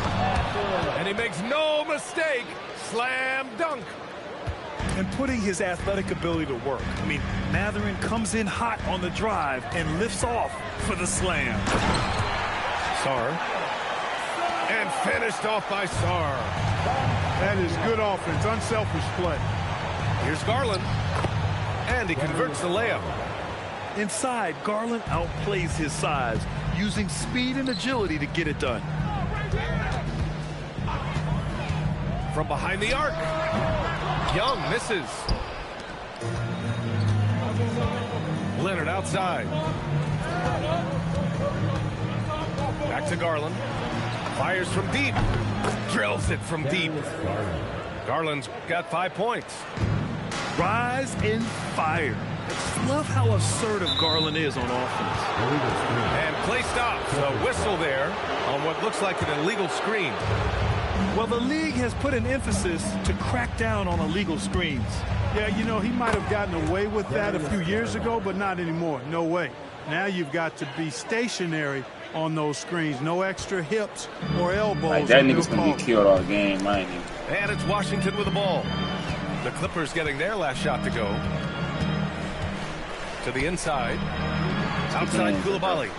And he makes no mistake. Slam dunk. And putting his athletic ability to work. I mean, Mathurin comes in hot on the drive and lifts off for the slam. Sarr. And finished off by Sarr. That is good offense, unselfish play. Here's Garland. And he converts the layup. Inside, Garland outplays his size, using speed and agility to get it done. From behind the arc. Young misses. Leonard outside. Back to Garland. Fires from deep. Drills it from deep. Garland's got 5 points. Rise and fire. Love how assertive Garland is on offense. And play stops. A whistle there on what looks like an illegal screen. Well, the league has put an emphasis to crack down on illegal screens. Yeah, you know, he might have gotten away with that a few years ago, but not anymore. No way. Now you've got to be stationary on those screens. No extra hips or elbows. Like, that nigga's gonna be killed all game, mind you. And it's Washington with the ball. The Clippers getting their last shot to go. To the inside. Outside Coulibaly.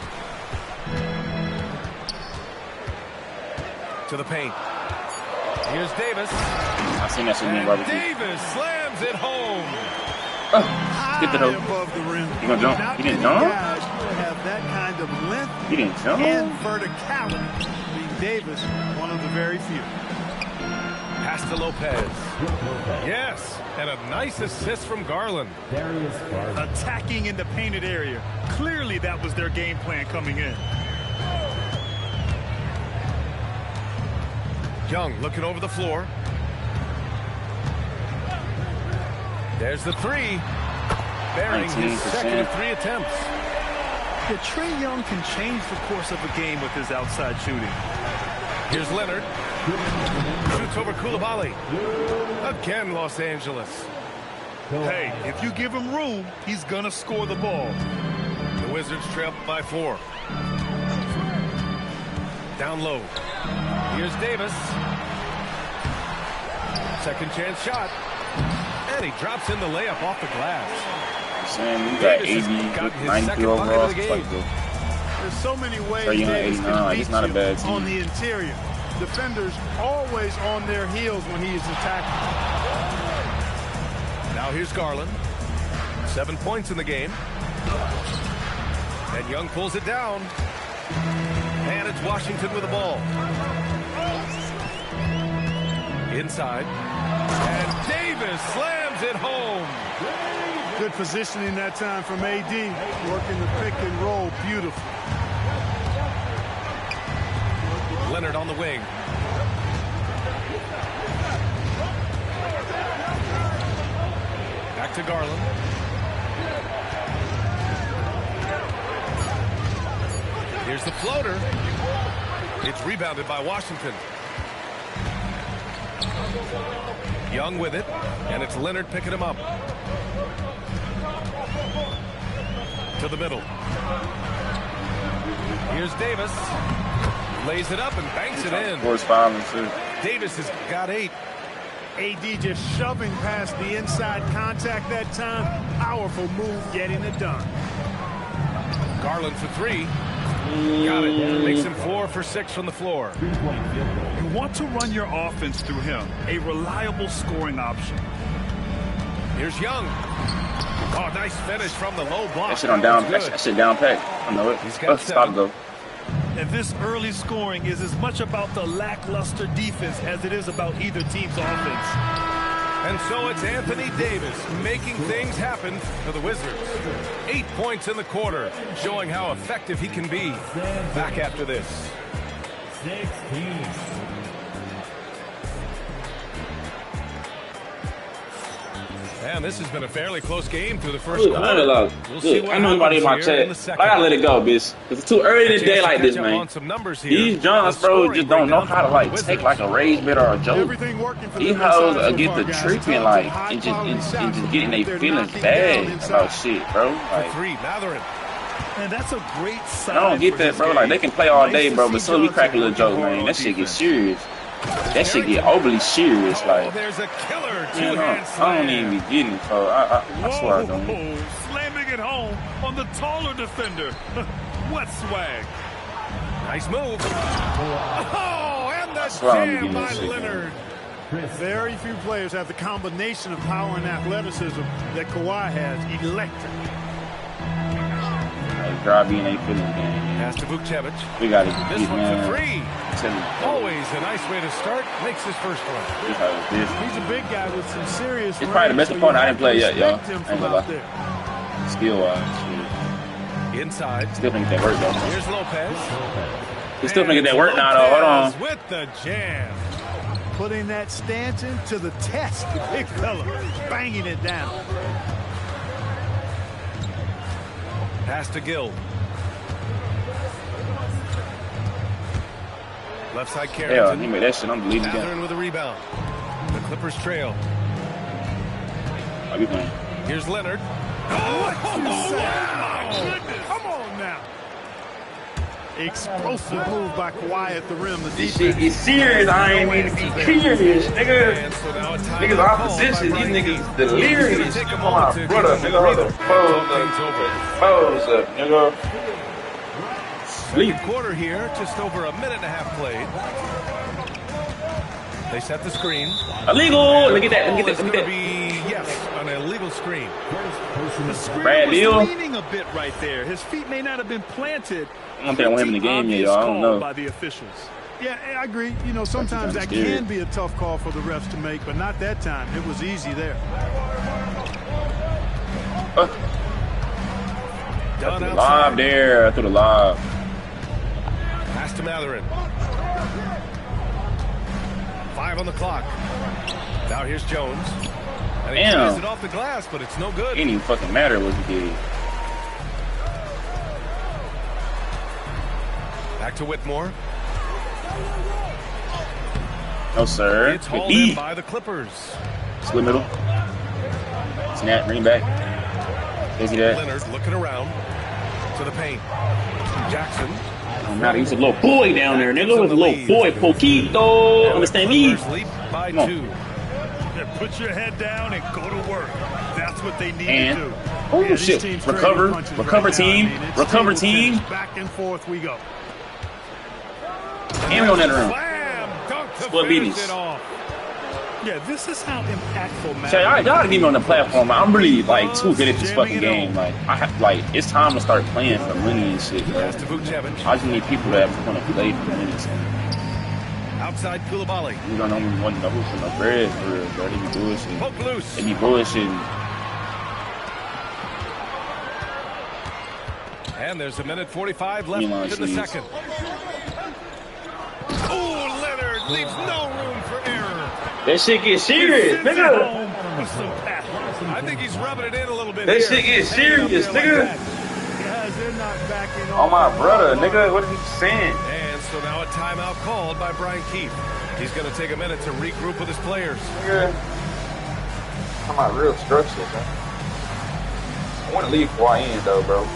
To the paint. Here's Davis. I've seen that shit being barbecue. Davis slams it home. Get the dope. Above the rim. You gonna jump? Not He didn't many jump? guys have that kind of length He didn't jump? and verticality. I mean, Davis, one of the very few. Pass to Lopez. Yes, and a nice assist from Garland. Attacking in the painted area. Clearly that was their game plan coming in. Young looking over the floor. There's the three. Bearing his second of 3 attempts. Yeah, Trae Young can change the course of a game with his outside shooting. Here's Leonard. Shoots over Coulibaly. Again, Los Angeles. Hey, if you give him room, he's gonna score the ball. The Wizards trail by 4. Down low. Here's Davis. Second chance shot. And he drops in the layup off the glass. Saying you got 80, 90 overall. There's so many ways Davis Davis can beat it's not a bad team. on the interior. Defenders always on their heels when he is attacking. Now here's Garland. 7 points in the game. And Young pulls it down. And it's Washington with the ball. Inside. And Davis slams it home. Good positioning that time from AD. Working the pick and roll beautiful. Leonard on the wing. Back to Garland. Here's the floater. It's rebounded by Washington. Young with it, and it's Leonard picking him up. To the middle. Here's Davis. Lays it up and banks it in. Davis has got 8. AD just shoving past the inside contact that time. Powerful move getting it done. Garland for 3. Got it. Makes him 4 for 6 from the floor. You want to run your offense through him. A reliable scoring option. Here's Young. Oh, nice finish from the low block. That shit on down. That shit down pack. I know it. He's got stop though. And this early scoring is as much about the lackluster defense as it is about either team's offense. And so it's Anthony Davis making things happen for the Wizards. 8 points in the quarter, showing how effective he can be. Back after this. 16. And this has been a fairly close game through the first quarter. I know anybody in my chat. I gotta let it go, bitch. It's too early in the day like this, man. These Johns, bro, just don't know how to like take like a rage bit or a joke. These hoes get the tripping like and just getting their feelings bad about shit, bro. Like, and that's a great sign. I don't get that, bro. Like they can play all day, bro, but soon we crack a little joke, man, that shit get serious. That shit get overly serious, like. There's a killer I don't even be getting it, so I swear I don't. Slamming it home on the taller defender. What swag? Nice move. Oh, and the jam by Leonard. Very few players have the combination of power and athleticism that Kawhi has. Electric. Drive being a feeling game. Pass to Vukcevic. We got it. This one for 3. Always a nice way to start. Makes his first one. He's a big guy with some serious. He's probably the best opponent I didn't play yet, y'all. Skill wise. Inside. Still think that work though. Here's Lopez. He still thinking that work now though. Hold on. With the jam. Putting that Stanton to the test. The big fella banging it down. Pass to Gill. Left side Carrington. Yeah, he made that shit unbelievable. Catherine with a rebound. The Clippers trail. Are you playing? Here's Leonard. Oh, wow. Come on now. Explosive move by Kawhi at the rim. This shit is serious. I ain't mean to be serious, nigga. Niggas opposition. These niggas delirious. Come on, my brother, nigga. Hold the foes up, nigga. Sleep. Quarter here, just over a minute and a half played. They set the screen. Illegal. Look at that. Look at that. Look at that. Yes, an illegal screen. The screen Brad was Beal. leaning a bit right there. His feet may not have been planted. I don't think I want him in the game yet, y'all. I don't know. By the officials. Yeah, I agree. You know, sometimes that can be a tough call for the refs to make, but not that time. It was easy there. Lob there. I threw the lob. Pass to Matherin. 5 on the clock. Now here's Jones. And he tries it off the glass, but it's no good. It didn't even fucking matter what he did. Back to Whitmore. No, sir. It's hauled in by the Clippers. Split middle. Snap, bring back. Is he that? Leonard looking around to the paint. Jackson. Oh, now he's a little boy down there, nigga. He's a little boy, poquito. Understand me? Leap by 2. Put your head down and go to work. That's what they need to do. Oh, shit. Recover. Recover team. Recover team. Back and forth we go. And we on that room. Split beaties. Yeah, this is how impactful So y'all gotta get me on the platform. I'm really like too good at this fucking game. Like it's time to start playing for money and shit, bro. I just need people that want to play for money. Outside Koulibaly. You don't know want no hoop for no bread for real, bro. They be bullshit. Poke loose. They be bullshitting. And there's a minute 45 left in the second. Oh, Leonard leaves no room for error. That shit get serious, nigga. I think he's rubbing it in a little bit. That shit get serious, nigga. Oh my brother, nigga, what are you saying? And so now a timeout called by Brian Keefe. He's going to take a minute to regroup with his players. Nigga, I'm out real structure, man. I want to leave before I end, though, bro.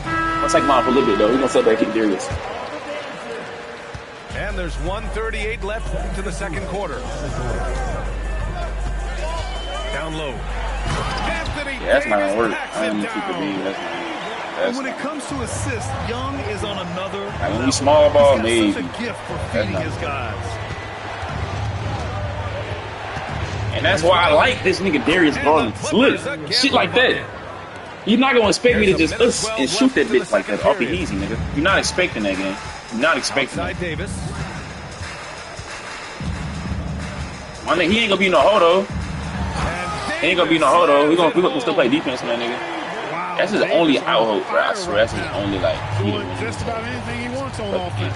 I'll take mine for a little bit, though. We're going to sit back in Darius. And there's 1:38 left to the second quarter. Down low. Yeah, that's not going to work. I don't keep the beam. And when it comes to assists, Young is on another. When we small ball, maybe. Such a gift for feeding his guys. And that's why I like this nigga Darius Garland. Look, shit like that. You're not gonna expect me to just and shoot that bitch like that off the easy, nigga. You're not expecting that game. You're not expecting that. Davis. My nigga, he ain't gonna be no hodo. He ain't gonna be no hodo. We gonna still play defense, man, nigga. That's his only out hope, bro. I swear, that's his only like. Just about anything he wants on offense.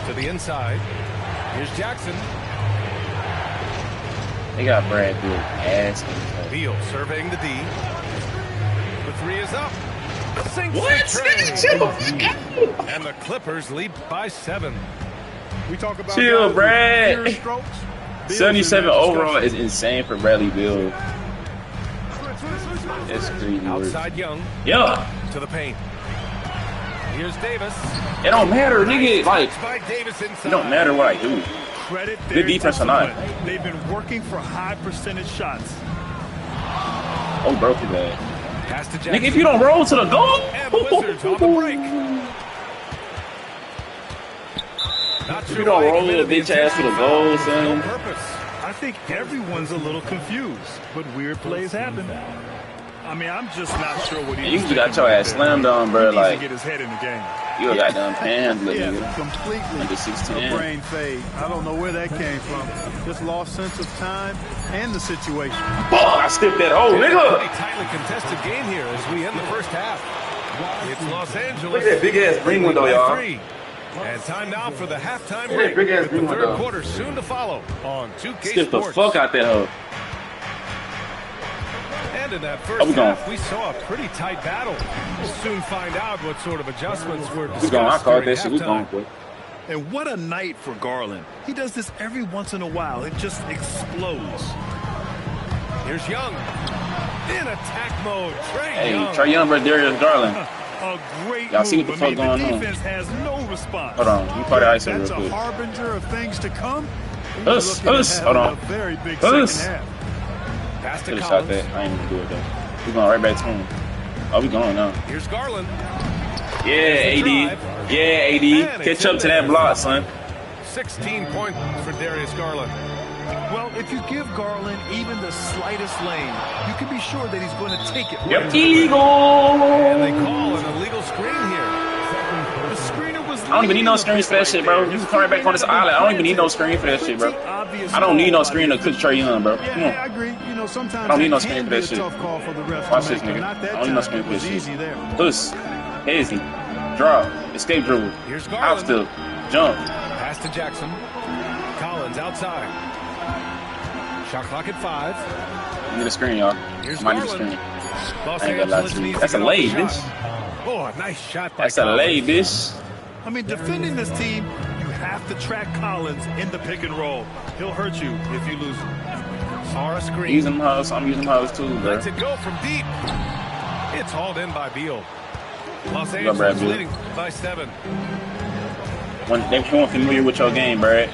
To the inside. Here's Jackson. They got Brad Beal ass. Beal surveying the D. The three is up. What? And the Clippers lead by 7. We talk about chill, Brad. 77 overall is insane for Bradley Beal. That's crazy. Outside Young. Yeah. To the paint. Here's Davis. It don't matter, nigga. Like, it don't matter what I do. Good defense or not. They've been working for high percentage shots. Oh, broke his ass. Pass to Jackson. Nigga, if you don't roll to the goal. And the Wizards on the break. Not if you don't roll a bitch ass to the goal, son. I think everyone's a little confused, but weird plays happen. I mean, I'm just not sure what he's. You just got your ass slammed on, bro. Like, get his head in the game. You got done panhandling, nigga. Completely. Under 16. A brain fade. I don't know where that came from. Just lost sense of time and the situation. I stiffed that hole, nigga. Pretty tightly contested game here as we end the first half. It's Los Angeles. Look at that big ass green window, y'all. And time now for the halftime break. Big ass green window. Third quarter soon to follow on 2K Stiff Sports. the fuck out that hoe. And in that first half, we saw a pretty tight battle. We'll soon find out what sort of adjustments were discussed. I called that shit. We going for it. And what a night for Garland. He does this every once in a while. It just explodes. Here's Young. In attack mode. Hey, Trae Young versus Darius Garland. A great Y'all see what the fuck going on? The defense has no response. Hold on. You probably ice it real That's quick. a harbinger of things to come. Us. Hold on. Very big Us. second half. Pass to Could've Collins. shot that. I ain't gonna do it though. We going right back to him. Oh, we going now. Here's Garland. Yeah, AD. Yeah, AD. Catch up to that block, son. 16 points for Darius Garland. Well, if you give Garland even the slightest lane, you can be sure that he's going to take it. Yep. Illegal. And they call an illegal screen here. The screener was. I don't even need no screen for that shit, bro. You can come right back on this island. I don't even need no screen for that shit, bro. I don't need no screen to cook Trae Young, bro. Come on. Yeah, I agree. You know, sometimes I don't need no that screen can for be that a shit. tough call for the refs Watch to this, make, but nigga. not I that don't need no time. screen It for was that easy shit. there. Push. Hazy. Drop. Escape dribble. Here's Out Garland. still. Jump. Pass to Jackson. Collins outside. Shot clock at 5. Get a screen, y'all. Here's Might need a Garland. screen. Los I ain't gonna lie Angeles to you. needs That's to a get lay, off the bitch. shot. Oh, a nice shot by That's a lay, bitch. I mean, defending this team, you have to track Collins in the pick and roll. He'll hurt you if you lose him. Saw a screen. Use them hoes. I'm using hoes too, bro. Lets it go from deep. It's hauled in by Beal. Los Brad Angeles Beal. leading by 7. When they weren't familiar with your game, Brad.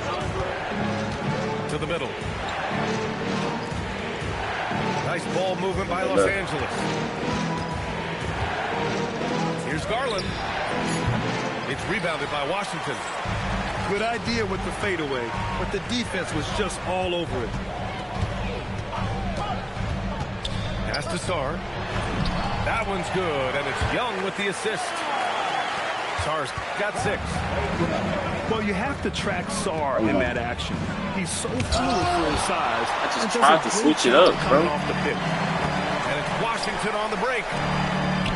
To the middle. Nice ball movement by Los Angeles. Here's Garland. It's rebounded by Washington. Good idea with the fadeaway, but the defense was just all over it. Pass to Sarr. That one's good, and it's Young with the assist. Sarr's got 6. Well, you have to track Sarr in that action. He's so fluid for his size. I just tried to switch it up, bro. Off the pick. And it's Washington on the break.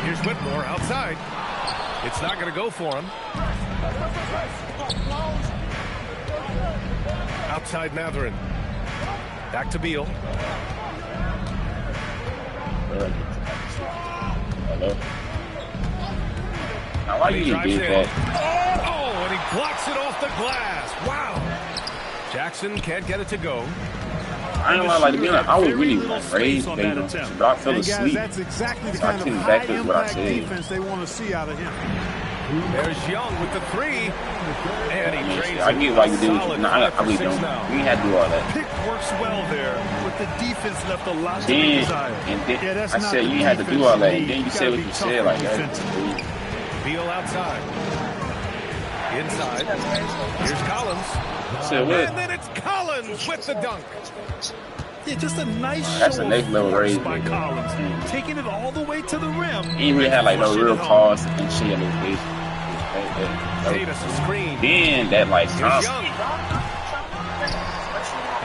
Here's Whitmore outside. It's not going to go for him. Outside Mathurin. Back to Beal. Hello. Now, why you did that? Oh, and he blocks it off the glass. Wow. Jackson can't get it to go. I ain't like to be like, I was really raised Baylor. So I fell asleep. That's exactly the So I kind of couldn't back up what I high-impact said. defense they want to see out of him. There's Young with the 3. And he drains I get why you do it. solid No, I 5 for really 6 don't. now. You ain't had to do all that. Pick works well there, but the defense left a lot to be Then, desired. and then that's I not said the you ain't had to do defense all that. you And then need. you You said gotta what be you tougher said like that. defensively. Beal outside. Inside. Here's Collins. Said what? And then it's Collins with the dunk. Yeah, just a nice That's show a next of level force raise, by baby. Collins, taking it all the way to the rim. He ain't really had like no Pushing real it home. pause and shit in his face. Davis a screen. Then that like Here's Young.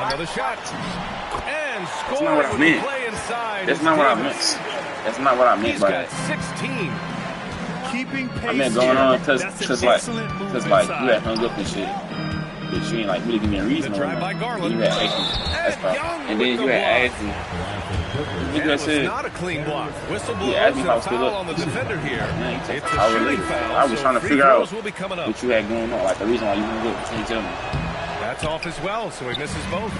Another shot. And That's not score what I with meant. the play inside. That's is not what I Davis. meant. That's not what I meant He's by got that. 16. Keeping pace I meant going here. on because That's an like excellent move you inside. had hung up and shit. But you ain't like really give me a reason. The drive by Garland. You had actually, that's fine. And then you had asked me. And You it was said not a clean block. Whistle blows asked me and if I a was still foul up. on the defender here. It's a I shooting was, foul. I was so trying to free figure out throws will be coming up. what you had going on, like the reason why you didn't look. Can you tell me? That's off as well, so he misses both.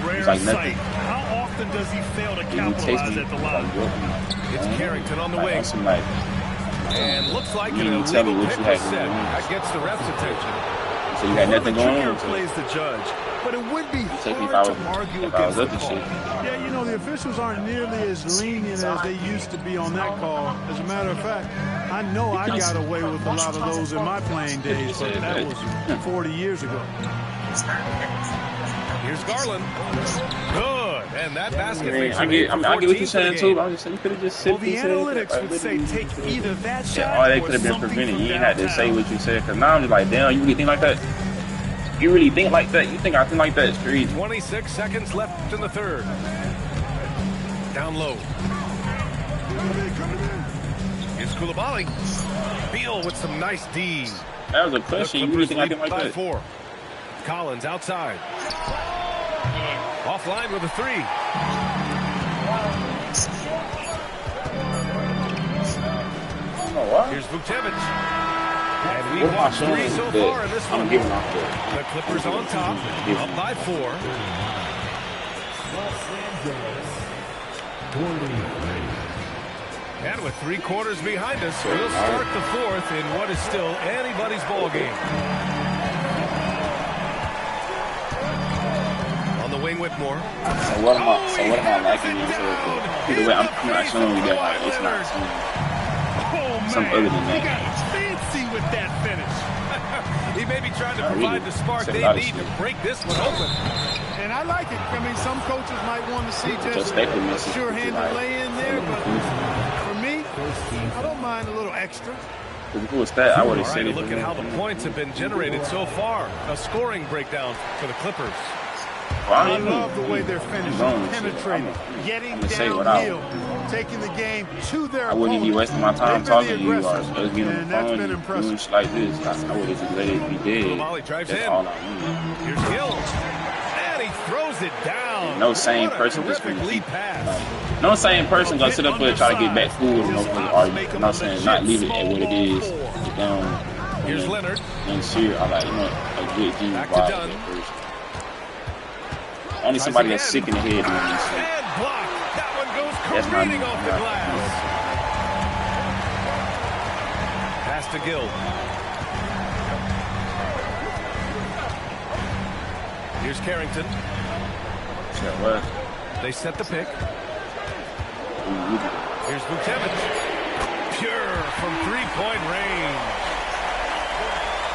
Rare It's like sight. nothing. How often does he fail to You taste capitalize me at the like line? It's Carrington on the like, wing. on some like And looks like you an didn't tell me illegal what pick you was had set. going on. That gets the ref's attention. So you had One of nothing the going trickier on. So plays to judge, but it would be take me hard if to argue I was against up the and call. shit. Yeah, you know, the officials aren't nearly as lenient as they used to be on that call. As a matter of fact, I know I got away with a lot of those in my playing days, but that was 40 years ago. Here's Garland. Good. And that basket makes I it get, I 8 get what for you're saying 14 too. But I'm just saying you could have just said. Well, the analytics would say take either that shot all that or could have been something prevented. from You ain't had to say downtown. what you said. Cause now I'm just like, damn, you really think like that? You really think like that? You think I think like that? It's crazy. 26 seconds left in the third. Down low. Here's Koulibaly. Beal with some nice D. That was a question. You really think I think like by that? 4. Collins outside. Offline with a 3. Here's Vucevic. And we watched 3 so far in this one. I'm giving off The Clippers on top, up by 4. And with 3 quarters behind us, we'll start the 4th in what is still anybody's ball game. On the wing, Whitmore. So what am I liking you for? Either way, I'm not showing you that like, it's not something other than He that. got fancy with that finish. He may be trying to I provide really the spark said they a lot of need to shit. break this one open. And I like it. I mean, some coaches might want to see just a sure-handed lay-in there, but for me, I don't mind a little extra. If it was that, I would have All said right, it. look at how the points have been generated so far. A scoring breakdown for the Clippers. I love the way they're finishing, penetrating, getting downhill, taking the game to their I wouldn't be wasting my time talking to you or just getting on and the that's phone been and impressive. doing shit like this. I would have just let it be dead. Koulibaly drives That's in. all I wanted. Here's Gill. And he throws it down. No sane What a person just terrific gonna lead keep. pass. No sane person gonna sit up there and try to get back cool and no fucking argument. You know what I'm saying? Not leave it at what it is. Get down. Here's Leonard. And sure, I like, you know, a good G Back vibe to at Dunn. first. Only somebody that's sick in the head doing this shit. And block. That one goes That's not me. careening off the glass. Pass to Gill. Here's Carrington. Shit, what? They set the pick. Here's Vucevic. Pure from three-point range.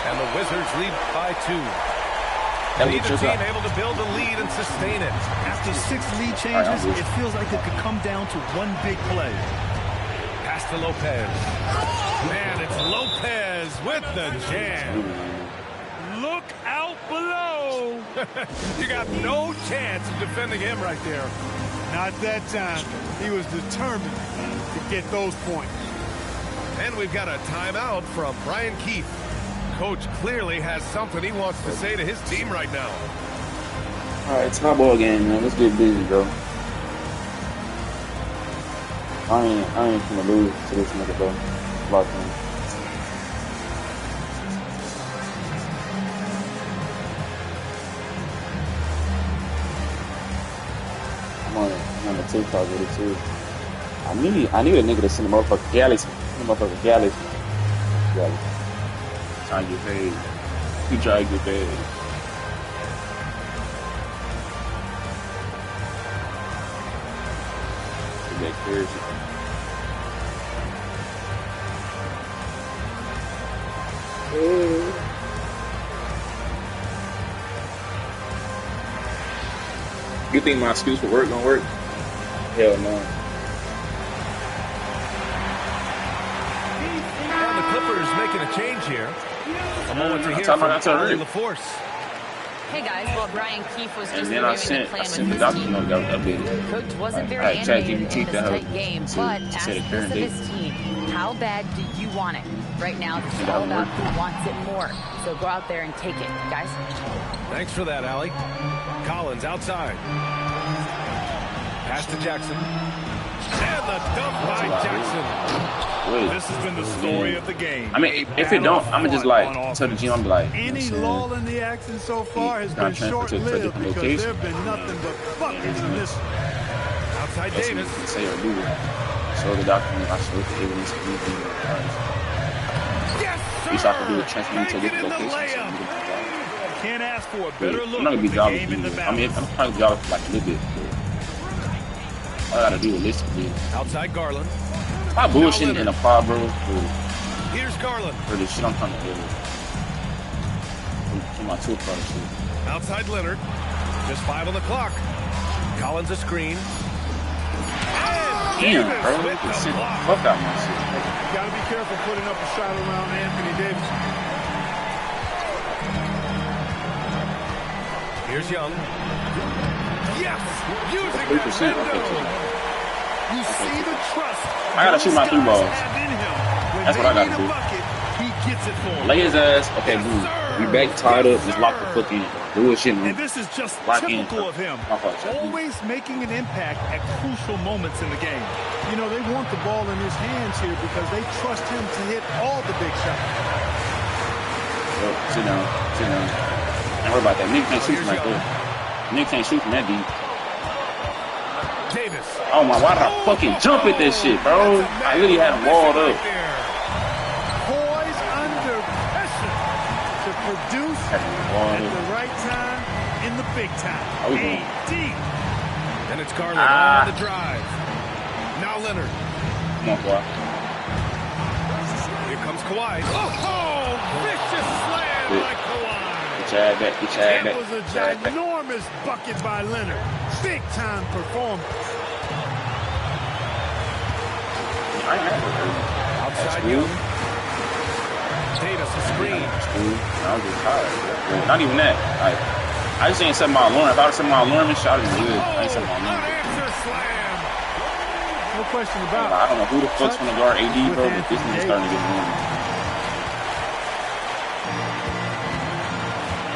And the Wizards lead by 2. Neither team able to build a lead and sustain it. After 6 lead changes, it feels like it could come down to one big play. Pass to Lopez. Man, it's Lopez with the jam. Look out below. You got no chance of defending him right there. Not that time. He was determined to get those points. And we've got a timeout from Brian Keefe. Coach clearly has something he wants to say to his team right now. All right, tie ball game, man. Let's get busy, bro. I ain't gonna lose to this nigga, bro. Lock in. I'm on the TikTok with it too. I need a nigga to send a motherfucking galley. Send a motherfucking galley. Trying to get paid. You try to get paid. That clears it. You think my excuse for work gonna work? Hell no. Well, the Clippers making a change here. A moment to hear from Allie LaForce. Hey guys, well Brian Keefe was just and then I sent the document that updated. Coach wasn't very animated in this tight game, but ask this of his team, how bad do you want it? Right now, this is all about who wants it more. So go out there and take it, guys. Thanks for that, Allie. Collins outside. Pass to Jackson. And the dump by Jackson. Wait. This has been the story of the game. I mean, if it don't, I'm just like, tell the GM, I'm like, any lull in the action so far has been short-lived because there have been nothing but buckets in this. Outside Davis. Say or do it. Show the document, I show the evidence. Yes, sir. At least I can do a transfer to different locations. Can't ask for a better look. I'm not gonna be jobless. I mean, I'm probably jobless for like a little bit. All I gotta do realistically. Outside Garland. My bullshit in a pod, bro. Here's Garland. For the shit I'm trying to do. For my 2 product shit. Outside Leonard. Just 5 on the clock. Collins a screen. Damn, bro. Fuck out my shit. You gotta be careful putting up a shot around Anthony Davis. Here's Young. Yes! Using 3%. You see the trust. I gotta shoot my 3 balls. That's what I gotta do. He gets it for him. Lay his ass. Okay, boom. We back tied up. Just lock the fuck in. Bullshit, man. And this is just lock typical of him. Always making an impact at crucial moments in the game. You know, they want the ball in his hands here because they trust him to hit all the big shots. Sit down. Sit down. Don't worry about that. Nick can't shoot from right there. Nick can't shoot from that deep. Davis. Oh my, why did I fucking jump at this shit, bro? I really had him walled up. Poised under pressure to produce at the right time in the big time. AD. And it's Garland on the drive. Now Leonard. Come on, Kawhi. Here comes Kawhi. Oh, vicious slam by Kawhi. Get your ass back. That was a ginormous bucket by Leonard. Big time performance. Outside Young. Davis a screen. I was just tired. Not even that. I just ain't set my alarm. If I was set my alarm and shot, it was good. I ain't set my alarm. No question about it. I don't know who the fuck's gonna guard AD, bro, but this nigga's starting to get warm.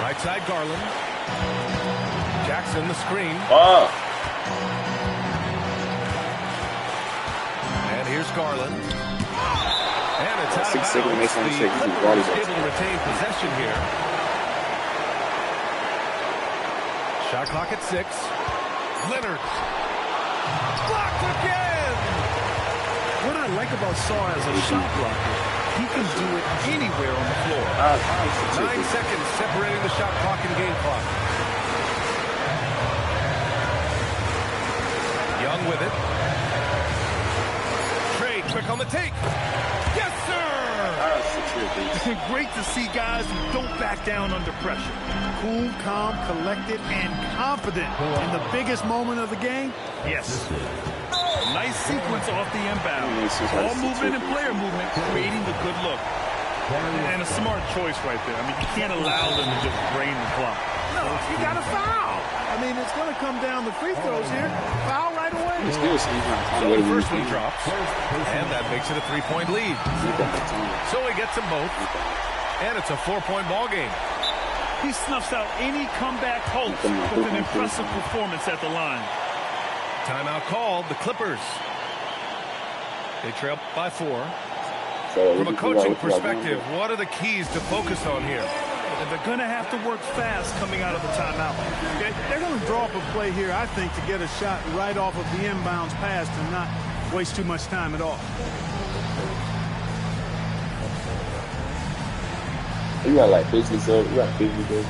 Right side Garland. Jackson the screen. And here's Garland. And it's out 6 seconds makes one shake. Able to retain possession here. Shot clock at 6. Leonard. Blocked again. What I like about Saw as a shot blocker, he can do it anywhere on the floor. 9 seconds separating the shot clock and game clock. Young with it. Trey quick on the take. Yes, sir! Great to see guys who don't back down under pressure. Cool, calm, collected, and confident in the biggest moment of the game. Yes. Nice sequence off the inbound. Ball movement and player movement creating the good look. And a smart choice right there. I mean, you can't allow them to just drain the clock. No, you got to foul. I mean, it's going to come down to free throws here. Foul right away. So the first one drops, and that makes it a 3-point lead. So he gets them both, and it's a 4-point ball game. He snuffs out any comeback hopes with an impressive performance at the line. Timeout called, the Clippers. They trail by 4. From a coaching perspective, what are the keys to focus on here? They're going to have to work fast coming out of the timeout. They're going to draw up a play here, I think, to get a shot right off of the inbounds pass and not waste too much time at all. You got like business up. You got business up.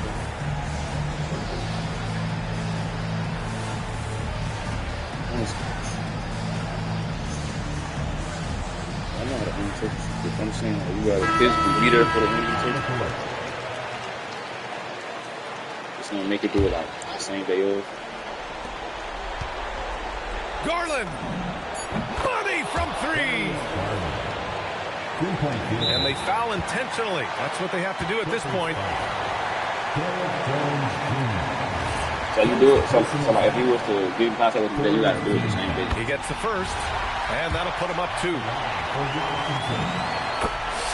I know how to intake. If I'm saying like, you got a physical be there for the intake. Just gonna make it do it like the same day of. Garland! Money from 3! And they foul intentionally. That's what they have to do at this point. So you do it. So like if he was to get in contact with him, you got to do it the same day. He gets the first, and that'll put him up 2.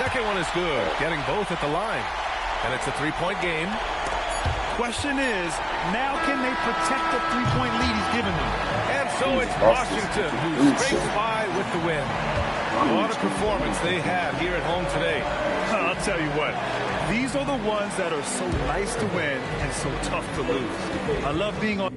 Second one is good, getting both at the line. And it's a 3-point game. Question is, now can they protect the 3-point lead he's given them? And so it's Washington who scrapes by with the win. What a performance they had here at home today. I'll tell you what, these are the ones that are so nice to win and so tough to lose. I love being on...